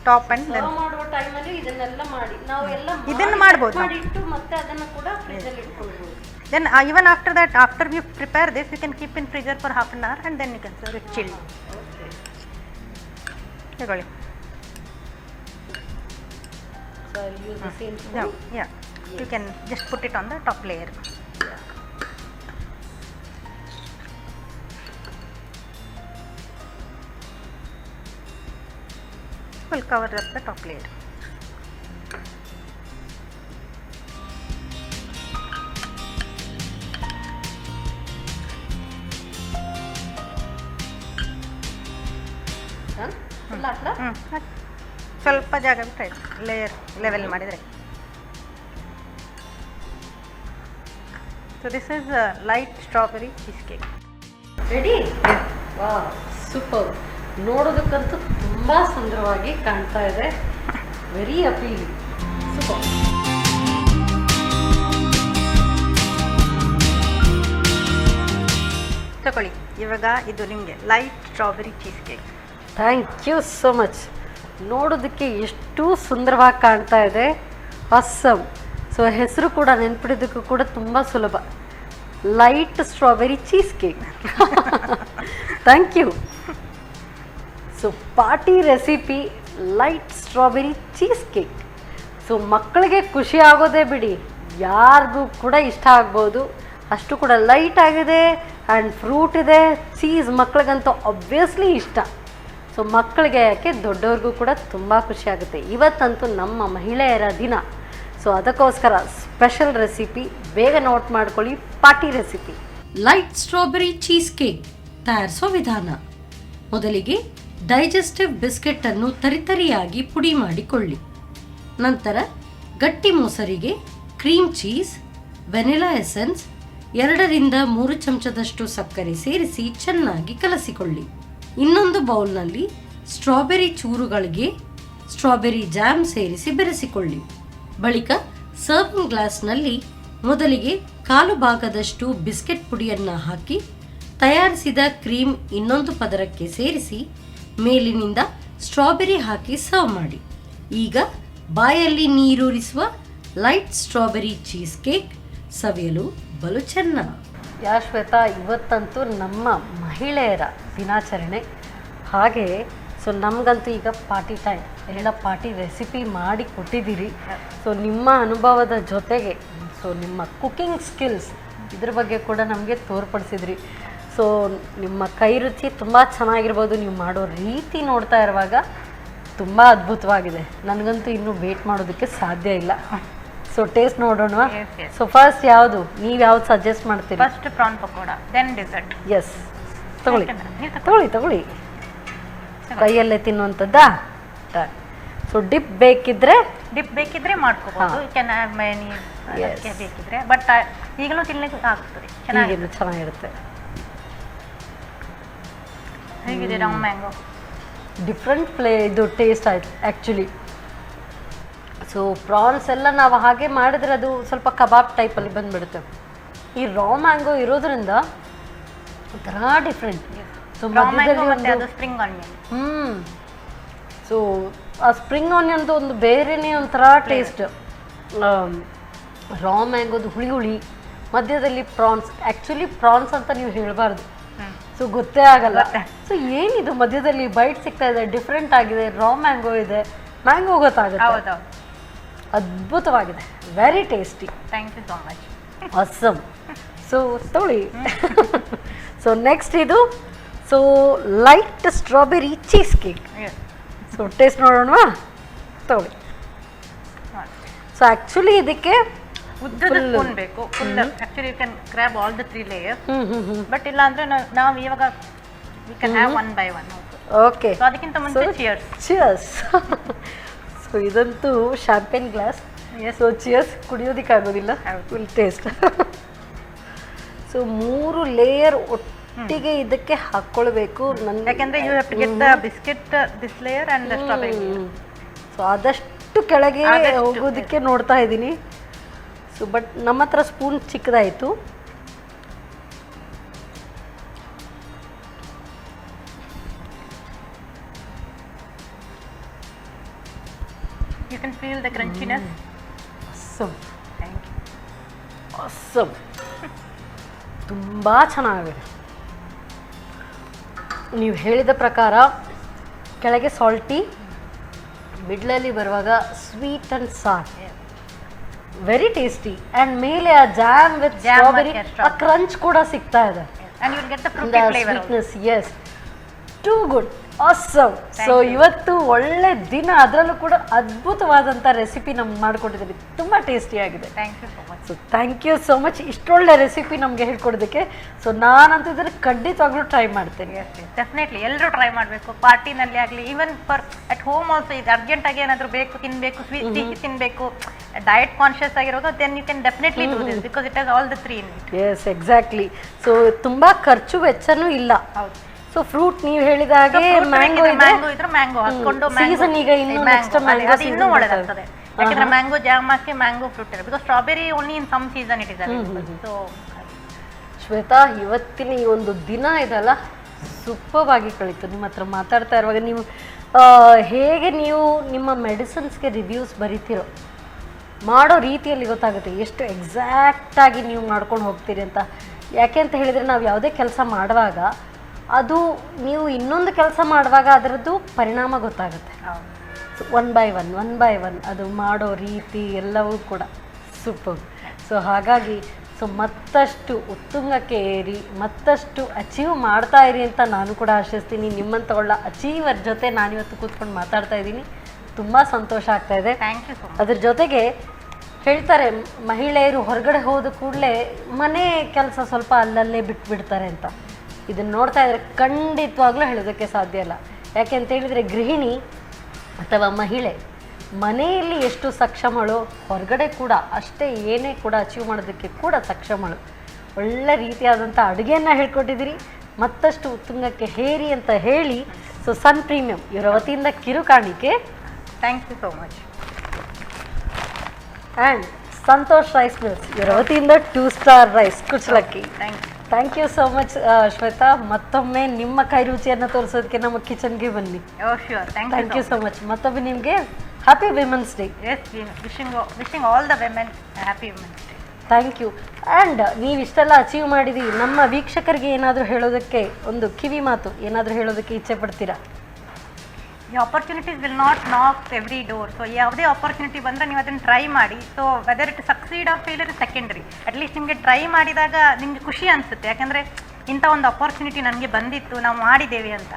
top and then ಮಾಡುವ ಟೈಮಲ್ಲಿ ಇದನ್ನೆಲ್ಲ ಮಾಡಿ ನಾವು ಎಲ್ಲ ಇದನ್ನು ಮಾಡ್ಬೋದು. ಮಾಡಿಟ್ಟು ಮತ್ತೆ ಅದನ್ನು ಕೂಡ ಫ್ರಿಜ್ಜಲ್ಲಿ ಇಟ್ಕೊಳ್ಬೋದು. Then even after that, after we prepare this, you can keep in freezer for half an hour and then you can serve it chilled. Okay. So I'll use the same spoon. Yeah, yeah. You can just put it on the top layer. We'll cover up the top layer. ಸ್ವಲ್ಪ ಜಾಗ ಬಿಟ್ಟರೆ level ಮಾಡಿದರೆ. So this is light strawberry cheese cake. Ready? ವಾ super. ನೋಡೋದಕ್ಕಂತೂ ತುಂಬ ಸುಂದರವಾಗಿ ಕಾಣ್ತಾ ಇದೆ. Very appealing. ಸೂಪರ್. ತಗೊಳ್ಳಿ, ಇವಾಗ ಇದು ನಿಮಗೆ light strawberry cheese cake. Thank you so much. ನೋಡೋದಕ್ಕೆ ಎಷ್ಟು ಸುಂದರವಾಗಿ ಕಾಣ್ತಾ ಇದೆ. ಅಸ್ಸಮ್. ಸೊ ಹೆಸರು ಕೂಡ ನೆನ್ಪಿಡೋದಕ್ಕೂ ಕೂಡ ತುಂಬ ಸುಲಭ. Light strawberry cheese cake. Thank you. So party recipe light strawberry cheese cake. So ಮಕ್ಕಳಿಗೆ ಖುಷಿ ಆಗೋದೇ ಬಿಡಿ, ಯಾರಿಗೂ ಕೂಡ ಇಷ್ಟ ಆಗ್ಬೋದು. ಅಷ್ಟು ಕೂಡ ಲೈಟ್ ಆಗಿದೆ ಆ್ಯಂಡ್ ಫ್ರೂಟ್ ಇದೆ. ಚೀಸ್ ಮಕ್ಕಳಿಗಂತೂ ಆಬ್ವಿಯಸ್ಲಿ ಇಷ್ಟ. ಸೊ ಮಕ್ಕಳಿಗೆ ಯಾಕೆ ದೊಡ್ಡವ್ರಿಗೂ ಕೂಡ ತುಂಬ ಖುಷಿ ಆಗುತ್ತೆ. ಇವತ್ತಂತೂ ನಮ್ಮ ಮಹಿಳೆಯರ ದಿನ. ಸೊ ಅದಕ್ಕೋಸ್ಕರ ಸ್ಪೆಷಲ್ ರೆಸಿಪಿ, ಬೇಗ ನೋಟ್ ಮಾಡ್ಕೊಳ್ಳಿ. Party recipe light strawberry cheese cake ತಯಾರಿಸೋ ವಿಧಾನ. ಮೊದಲಿಗೆ ಡೈಜೆಸ್ಟಿವ್ ಬಿಸ್ಕೆಟ್ ಅನ್ನು ತರಿತರಿಯಾಗಿ ಪುಡಿ ಮಾಡಿಕೊಳ್ಳಿ. ನಂತರ ಗಟ್ಟಿ ಮೊಸರಿಗೆ ಕ್ರೀಮ್ ಚೀಸ್, ವೆನಿಲಾ ಎಸೆನ್ಸ್, 2 ರಿಂದ 3 ಚಮಚದಷ್ಟು ಸಕ್ಕರೆ ಸೇರಿಸಿ ಚೆನ್ನಾಗಿ ಕಲಸಿಕೊಳ್ಳಿ. ಇನ್ನೊಂದು ಬೌಲ್ನಲ್ಲಿ ಸ್ಟ್ರಾಬೆರಿ ಚೂರುಗಳಿಗೆ ಸ್ಟ್ರಾಬೆರಿ ಜಾಮ್ ಸೇರಿಸಿ ಬೆರೆಸಿಕೊಳ್ಳಿ. ಬಳಿಕ ಸರ್ವಿಂಗ್ ಗ್ಲಾಸ್ನಲ್ಲಿ ಮೊದಲಿಗೆ 1/4 ಭಾಗದಷ್ಟು ಬಿಸ್ಕೆಟ್ ಪುಡಿಯನ್ನು ಹಾಕಿ ತಯಾರಿಸಿದ ಕ್ರೀಮ್ ಇನ್ನೊಂದು ಪದರಕ್ಕೆ ಸೇರಿಸಿ ಮೇಲಿನಿಂದ ಸ್ಟ್ರಾಬೆರಿ ಹಾಕಿ ಸರ್ವ್ ಮಾಡಿ. ಈಗ ಬಾಯಲ್ಲಿ ನೀರೂರಿಸುವ ಲೈಟ್ ಸ್ಟ್ರಾಬೆರಿ ಚೀಸ್ ಕೇಕ್ ಸವಿಯಲು ಬಲು ಚೆನ್ನ. ಯಾ ಶ್ವೇತಾ, ಇವತ್ತಂತೂ ನಮ್ಮ ಮಹಿಳೆಯರ ದಿನಾಚರಣೆ. ಹಾಗೆ ಸೊ ನಮಗಂತೂ ಈಗ ಪಾರ್ಟಿ ಟೈಮ್. ಎಲ್ಲ ಪಾರ್ಟಿ ರೆಸಿಪಿ ಮಾಡಿ ಕೊಟ್ಟಿದ್ದೀರಿ. ಸೊ ನಿಮ್ಮ ಅನುಭವದ ಜೊತೆಗೆ ಸೊ ನಿಮ್ಮ ಕುಕ್ಕಿಂಗ್ ಸ್ಕಿಲ್ಸ್ ಇದ್ರ ಬಗ್ಗೆ ಕೂಡ ನಮಗೆ ತೋರ್ಪಡಿಸಿದ್ರಿ. ಸೊ ನಿಮ್ಮ ಕೈ ರುಚಿ ತುಂಬ ಚೆನ್ನಾಗಿರ್ಬೋದು. ನೀವು ಮಾಡೋ ರೀತಿ ನೋಡ್ತಾ ಇರುವಾಗ ತುಂಬ ಅದ್ಭುತವಾಗಿದೆ. ನನಗಂತೂ ಇನ್ನೂ ವೇಟ್ ಮಾಡೋದಕ್ಕೆ ಸಾಧ್ಯ ಇಲ್ಲ. ಸೊ ಟೇಸ್ಟ್ ನೋಡೋಣ. ಸೊ ಫಸ್ಟ್ ಯಾವುದು, ನೀವು ಯಾವ್ದು ಸಜೆಸ್ಟ್ ಮಾಡ್ತೀರಿ? First prawn pakoda, then dessert. Yes, ತಗೊಳ್ಳಿ ತಗೊಳ್ಳಿ ತಗೊಳ್ಳಿ. ಕೈಯಲ್ಲೇ ತಿನ್ನುವಂಥದ್ದಾ? ಸೊ ಡಿಪ್ ಬೇಕಿದ್ರೆ ಮಾಡ್ಕೋಬಹುದು. ಕ್ಯಾನ್ ಹ್ಯಾವ್ ಮೆನಿ ಬೇಕಿದ್ರೆ, ಬಟ್ ಈಗಲೂ ತಿನ್ಲಿಕ್ಕೆ ಆಗ್ತದೆ. ಚೆನ್ನಾಗಿರುತ್ತೆ. ಹೇಗಿದೆ ರಾಮ್ ಮ್ಯಾಂಗೋ? ಡಿಫ್ರೆಂಟ್ ಇದು ಟೇಸ್ಟ್ ಆಯ್ತು ಆ್ಯಕ್ಚುಲಿ. ಸೊ ಪ್ರಾನ್ಸ್ ಎಲ್ಲ ನಾವು ಹಾಗೆ ಮಾಡಿದ್ರೆ ಅದು ಸ್ವಲ್ಪ ಕಬಾಬ್ ಟೈಪಲ್ಲಿ ಬಂದುಬಿಡುತ್ತೆ. ಈ ರಾ ಮ್ಯಾಂಗೋ ಇರೋದ್ರಿಂದ ಒಂಥರ ಡಿಫ್ರೆಂಟ್. ಸೊ ಮಧ್ಯದಲ್ಲಿ ಸ್ಪ್ರಿಂಗ್ ಆನಿಯನ್. ಸೊ ಆ ಸ್ಪ್ರಿಂಗ್ ಆನಿಯನ್ದು ಒಂದು ಬೇರೆನೇ ಒಂಥರ ಟೇಸ್ಟ್. ರಾ ಮ್ಯಾಂಗೋದು ಹುಳಿ ಹುಳಿ, ಮಧ್ಯದಲ್ಲಿ ಪ್ರಾನ್ಸ್. ಆ್ಯಕ್ಚುಲಿ ಪ್ರಾನ್ಸ್ ಅಂತ ನೀವು ಹೇಳಬಾರ್ದು, ಸೊ ಗೊತ್ತೇ ಆಗಲ್ಲ. ಸೊ ಏನಿದು ಮಧ್ಯದಲ್ಲಿ ಬೈಟ್ ಸಿಗ್ತಾ ಇದೆ, ಡಿಫ್ರೆಂಟ್ ಆಗಿದೆ. ರಾ ಮ್ಯಾಂಗೋ ಇದೆ, ಮ್ಯಾಂಗೋ ಗೊತ್ತಾಗುತ್ತೆ. ಅದ್ಭುತವಾಗಿದೆ, very tasty. Thank you so much. Awesome. So ತಗೊಳ್ಳಿ. ಸೊ ನೆಕ್ಸ್ಟ್ ಇದು so light strawberry cheese cake. So taste ನೋಡೋಣವಾ? ತಗೊಳ್ಳಿ. ಸೊ ಆ್ಯಕ್ಚುಲಿ ಇದಕ್ಕೆ ಉದ್ದದ ಸ್ಪೂನ್ ಬೇಕು. Full actually you can grab all the 3 layer. But ಇಲ್ಲ ಅಂದ್ರೆ ನಾವು ಇವಾಗ we can have 1 by 1. Okay, so ಅದಕ್ಕಿಂತ ಮುಂಚೆ ಚಿಯರ್ಸ್. ಚಿಯರ್ಸ್. ಸೊ ಇದಂತೂ ಶಾಂಪೇನ್ ಗ್ಲಾಸ್. ಸೊ ಚಿಯರ್ಸ್ ಕುಡಿಯೋದಕ್ಕಾಗೋದಿಲ್ಲ, ಫುಲ್ ಟೇಸ್ಟ್. ಸೊ 3 ಲೇಯರ್ ಒಟ್ಟಿಗೆ ಇದಕ್ಕೆ ಹಾಕ್ಕೊಳ್ಬೇಕು. ಯಾಕೆಂದ್ರೆ you have to get the biscuit this layer and the strawberry. So ಆದಷ್ಟು ಕೆಳಗೆ ಹೋಗೋದಕ್ಕೆ ನೋಡ್ತಾ ಇದ್ದೀನಿ. ಸೊ ಬಟ್ ನಮ್ಮ ಹತ್ರ ಸ್ಪೂನ್ ಚಿಕ್ಕದಾಯಿತು. You can feel the crunchiness. Awesome. Thank you. Awesome. ತುಂಬ ಚೆನ್ನಾಗಿದೆ. ನೀವು ಹೇಳಿದ ಪ್ರಕಾರ ಕೆಳಗೆ ಸಾಲ್ಟಿ, ಮಿಡ್ಲಲ್ಲಿ ಬರುವಾಗ sweet and sir, very tasty. And ಮೇಲೆ ಆ ಜಾಮ್ ವಿತ್ ಸ್ಟ್ರಾಬೆರಿ, ಆ ಕ್ರಂಚ್ ಕೂಡ ಸಿಗ್ತಾ ಇದೆ. And you will get the fruity flavor. Sweetness, yes. Too good, awesome. So ಇವತ್ತು ಒಳ್ಳೆ ದಿನ, ಅದರಲ್ಲೂ ಕೂಡ ಅದ್ಭುತವಾದಂಥ ರೆಸಿಪಿ ನಮ್ಗೆ ಮಾಡಿಕೊಟ್ಟಿದ್ದೀರಿ, ತುಂಬ ಟೇಸ್ಟಿಯಾಗಿದೆ. Thank you so much. So thank you so much ಇಷ್ಟೊಳ್ಳೆ ರೆಸಿಪಿ ನಮಗೆ ಹೇಳ್ಕೊಡೋದಕ್ಕೆ. ಸೊ ನಾನಂತೂ ಇದನ್ನು ಖಂಡಿತವಾಗ್ಲೂ ಟ್ರೈ ಮಾಡ್ತೀನಿ. ಡೆಫಿನೆಟ್ಲಿ ಎಲ್ಲರೂ ಟ್ರೈ ಮಾಡಬೇಕು, ಪಾರ್ಟಿನಲ್ಲಿ ಆಗಲಿ, even for at home also. ಇದು ಅರ್ಜೆಂಟಾಗಿ ಏನಾದರೂ ಬೇಕು, ತಿನ್ನಬೇಕು, ಸಿಹಿ ತಿನ್ನಬೇಕು, ಡಯಟ್ ಕಾನ್ಷಿಯಸ್ ಆಗಿರೋದು, then you can definitely do this because it has all the three in it. Yes, exactly. So ತುಂಬ ಖರ್ಚು ವೆಚ್ಚನೂ ಇಲ್ಲ. ಹೌದು. ಸೊ ಫ್ರೂಟ್ ನೀವು ಹೇಳಿದಾಗೆ ಮ್ಯಾಂಗೋ ಇದ್ರೆ ಮ್ಯಾಂಗೋ ಹಾಕೊಂಡು ಸೀಸನ್ ಈಗ ಇನ್ನೂ ನೆಕ್ಸ್ಟ್ ಮ್ಯಾಂಗೋ ಅದು ಇನ್ನೂ ಒಳ್ಳೆದಾಗ್ತದೆ. ಯಾಕಂದ್ರೆ ಮ್ಯಾಂಗೋ ಜಾಮ್ ಹಾಕಿ ಮ್ಯಾಂಗೋ ಫ್ರೂಟ್ ಇದೆ, because strawberry only in some season it is. So Shweta, ಇವತ್ತಿನ ಈ ಒಂದು ದಿನ ಇದಲ್ಲ ಸೂಪರ್ ಆಗಿ ಕಳೀತು. ನಿಮ್ಮ ಹತ್ರ ಮಾತಾಡ್ತಾ ಇರುವಾಗ ನೀವು ಹೇಗೆ ನೀವು ನಿಮ್ಮ ಮೆಡಿಸಿನ್ಸ್ಗೆ ರಿವ್ಯೂಸ್ ಬರೀತಿರೋ, ಮಾಡೋ ರೀತಿಯಲ್ಲಿ ಗೊತ್ತಾಗುತ್ತೆ ಎಷ್ಟು ಎಕ್ಸಾಕ್ಟಾಗಿ ನೀವು ಮಾಡ್ಕೊಂಡು ಹೋಗ್ತೀರಿ ಅಂತ. ಯಾಕೆ ಅಂತ ಹೇಳಿದರೆ ನಾವು ಯಾವುದೇ ಕೆಲಸ ಮಾಡುವಾಗ ಅದು ನೀವು ಇನ್ನೊಂದು ಕೆಲಸ ಮಾಡುವಾಗ ಅದರದ್ದು ಪರಿಣಾಮ ಗೊತ್ತಾಗುತ್ತೆ. ಒನ್ ಬೈ ಒನ್ ಅದು ಮಾಡೋ ರೀತಿ ಎಲ್ಲವೂ ಕೂಡ ಸೂಪರ್. ಸೊ ಹಾಗಾಗಿ ಮತ್ತಷ್ಟು ಉತ್ತುಂಗಕ್ಕೆ ಏರಿ ಮತ್ತಷ್ಟು ಅಚೀವ್ ಮಾಡ್ತಾ ಇರಿ ಅಂತ ನಾನು ಕೂಡ ಆಶಿಸ್ತೀನಿ. ನಿಮ್ಮಂಥ ಒಳ್ಳೆ ಅಚೀವರ್ ಜೊತೆ ನಾನಿವತ್ತು ಕೂತ್ಕೊಂಡು ಮಾತಾಡ್ತಾ ಇದ್ದೀನಿ, ತುಂಬ ಸಂತೋಷ ಆಗ್ತಾ ಇದೆ. Thank you so much. ಅದ್ರ ಜೊತೆಗೆ ಹೇಳ್ತಾರೆ ಮಹಿಳೆಯರು ಹೊರಗಡೆ ಹೋದ ಕೂಡಲೇ ಮನೆ ಕೆಲಸ ಸ್ವಲ್ಪ ಅಲ್ಲಲ್ಲೇ ಬಿಟ್ಬಿಡ್ತಾರೆ ಅಂತ. ಇದನ್ನು ನೋಡ್ತಾ ಇದ್ರೆ ಖಂಡಿತವಾಗ್ಲೂ ಹೇಳೋದಕ್ಕೆ ಸಾಧ್ಯ ಇಲ್ಲ. ಯಾಕೆ ಅಂತ ಹೇಳಿದರೆ ಗೃಹಿಣಿ ಅಥವಾ ಮಹಿಳೆ ಮನೆಯಲ್ಲಿ ಎಷ್ಟು ಸಕ್ಷಮಳು, ಹೊರಗಡೆ ಕೂಡ ಅಷ್ಟೇ ಏನೇ ಕೂಡ ಅಚೀವ್ ಮಾಡೋದಕ್ಕೆ ಕೂಡ ಸಕ್ಷಮಳು. ಒಳ್ಳೆ ರೀತಿಯಾದಂಥ ಅಡುಗೆಯನ್ನು ಹೇಳ್ಕೊಟ್ಟಿದ್ದೀರಿ, ಮತ್ತಷ್ಟು ಉತ್ತುಂಗಕ್ಕೆ ಹೇರಿ ಅಂತ ಹೇಳಿ. ಸೊ ಸನ್ ಪ್ರೀಮಿಯಂ ಇವರ ವತಿಯಿಂದ ಕಿರು ಕಾಣಿಕೆ. Thank you so much. And Santosh rice mills ಇವರ ವತಿಯಿಂದ 2 ಸ್ಟಾರ್ ರೈಸ್ ಕುಚ್ಚಲಕ್ಕಿ. Thank you so much Shweta. ಮತ್ತೊಮ್ಮೆ ನಿಮ್ಮ ಕೈ ರುಚಿಯನ್ನು ತೋರಿಸೋದಕ್ಕೆ ನಮ್ಮ ಕಿಚನ್ಗೆ ಬನ್ನಿ. Thank you so much. ಮತ್ತೊಮ್ಮೆ ನಿಮಗೆ happy women's day. Wishing all the women happy women's day. Thank you. And ನೀವು ಇಷ್ಟೆಲ್ಲ ಅಚೀವ್ ಮಾಡಿದ್ದೀವಿ, ನಮ್ಮ ವೀಕ್ಷಕರಿಗೆ ಏನಾದರೂ ಹೇಳೋದಕ್ಕೆ ಒಂದು ಕಿವಿ ಮಾತು ಏನಾದರೂ ಹೇಳೋದಕ್ಕೆ ಇಚ್ಛೆ ಪಡ್ತೀರಾ? ಈ opportunities will not knock every door. So ಯಾವುದೇ ಆಪರ್ಚುನಿಟಿ ಬಂದರೆ ನೀವು ಅದನ್ನು ಟ್ರೈ ಮಾಡಿ. So whether it succeed or failure is secondary. At least ನಿಮಗೆ ಟ್ರೈ ಮಾಡಿದಾಗ ನಿಮಗೆ ಖುಷಿ ಅನಿಸುತ್ತೆ, ಯಾಕಂದರೆ ಇಂಥ ಒಂದು ಆಪರ್ಚುನಿಟಿ ನನಗೆ ಬಂದಿತ್ತು, ನಾವು ಮಾಡಿದ್ದೇವೆ ಅಂತ.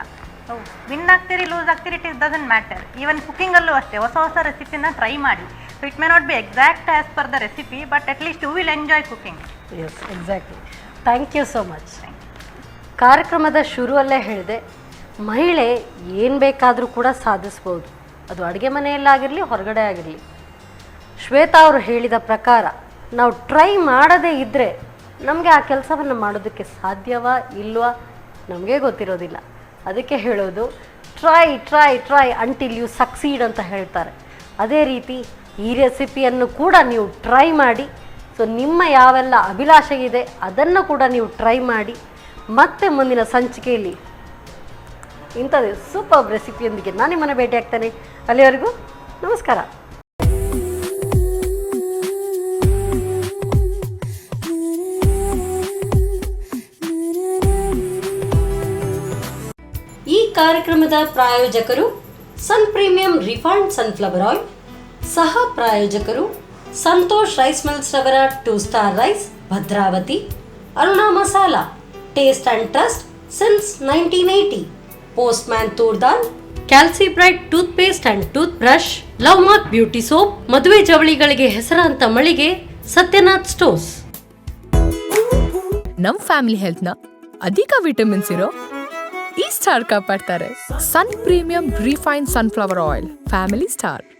ಸೊ ವಿನ್ ಆಗ್ತೀರಿ, ಲೂಸ್ ಆಗ್ತೀರಿ, it is doesn't matter. Even ಕುಕಿಂಗಲ್ಲೂ ಅಷ್ಟೇ ಹೊಸ ಹೊಸ ರೆಸಿಪಿನ ಟ್ರೈ ಮಾಡಿ. So it may not be exact as per the recipe, but at least you will enjoy cooking. Yes, exactly. Thank you so much. ಕಾರ್ಯಕ್ರಮದ ಶುರುವಲ್ಲೇ ಹೇಳಿದೆ, ಮಹಿಳೆ ಏನು ಬೇಕಾದರೂ ಕೂಡ ಸಾಧಿಸ್ಬೋದು, ಅದು ಅಡುಗೆ ಮನೆಯಲ್ಲಾಗಿರಲಿ ಹೊರಗಡೆ ಆಗಿರಲಿ. ಶ್ವೇತಾ ಅವರು ಹೇಳಿದ ಪ್ರಕಾರ ನಾವು ಟ್ರೈ ಮಾಡದೇ ಇದ್ದರೆ ನಮಗೆ ಆ ಕೆಲಸವನ್ನು ಮಾಡೋದಕ್ಕೆ ಸಾಧ್ಯವಾ ಇಲ್ವಾ ನಮಗೆ ಗೊತ್ತಿರೋದಿಲ್ಲ. ಅದಕ್ಕೆ ಹೇಳೋದು try try try until you succeed ಅಂತ ಹೇಳ್ತಾರೆ. ಅದೇ ರೀತಿ ಈ ರೆಸಿಪಿಯನ್ನು ಕೂಡ ನೀವು ಟ್ರೈ ಮಾಡಿ. ಸೊ ನಿಮ್ಮ ಯಾವೆಲ್ಲ ಅಭಿಲಾಷೆ ಇದೆ ಅದನ್ನು ಕೂಡ ನೀವು ಟ್ರೈ ಮಾಡಿ. ಮತ್ತೆ ಮುಂದಿನ ಸಂಚಿಕೆಯಲ್ಲಿ ಇಂಥದ್ದು ಸೂಪರ್ ರೆಸಿಪಿಯೊಂದಿಗೆ ನಾನು ನಿಮ್ಮನ್ನು ಭೇಟಿ ಆಗ್ತೇನೆ. ಅಲ್ಲಿವರೆಗೂ ನಮಸ್ಕಾರ. ಈ ಕಾರ್ಯಕ್ರಮದ ಪ್ರಾಯೋಜಕರು sun premium refined sunflower oil, ಸಹ ಪ್ರಾಯೋಜಕರು ಸಂತೋಷ್ ರೈಸ್ ಮಿಲ್ಸ್ ರವರ 2 star rice Bhadravati, Aruna masala, taste and trust since 1980, postman toor dal, calci bright tooth paste and tooth brush, love mark beauty soap, ಮದುವೆ ಜವಳಿಗಳಿಗೆ ಹೆಸರಾಂತ ಮಳಿಗೆ ಸತ್ಯನಾಥ್ ಸ್ಟೋರ್ಸ್. ನಮ್ ಫ್ಯಾಮಿಲಿ ಹೆಲ್ತ್ನ ಅಧಿಕ ವಿಟಮಿನ್ಸ್ ಇರೋ ಈ ಸ್ಟಾರ್ ಕಾಪಾಡ್ತಾರೆ. Sun premium refine sunflower oil, family star.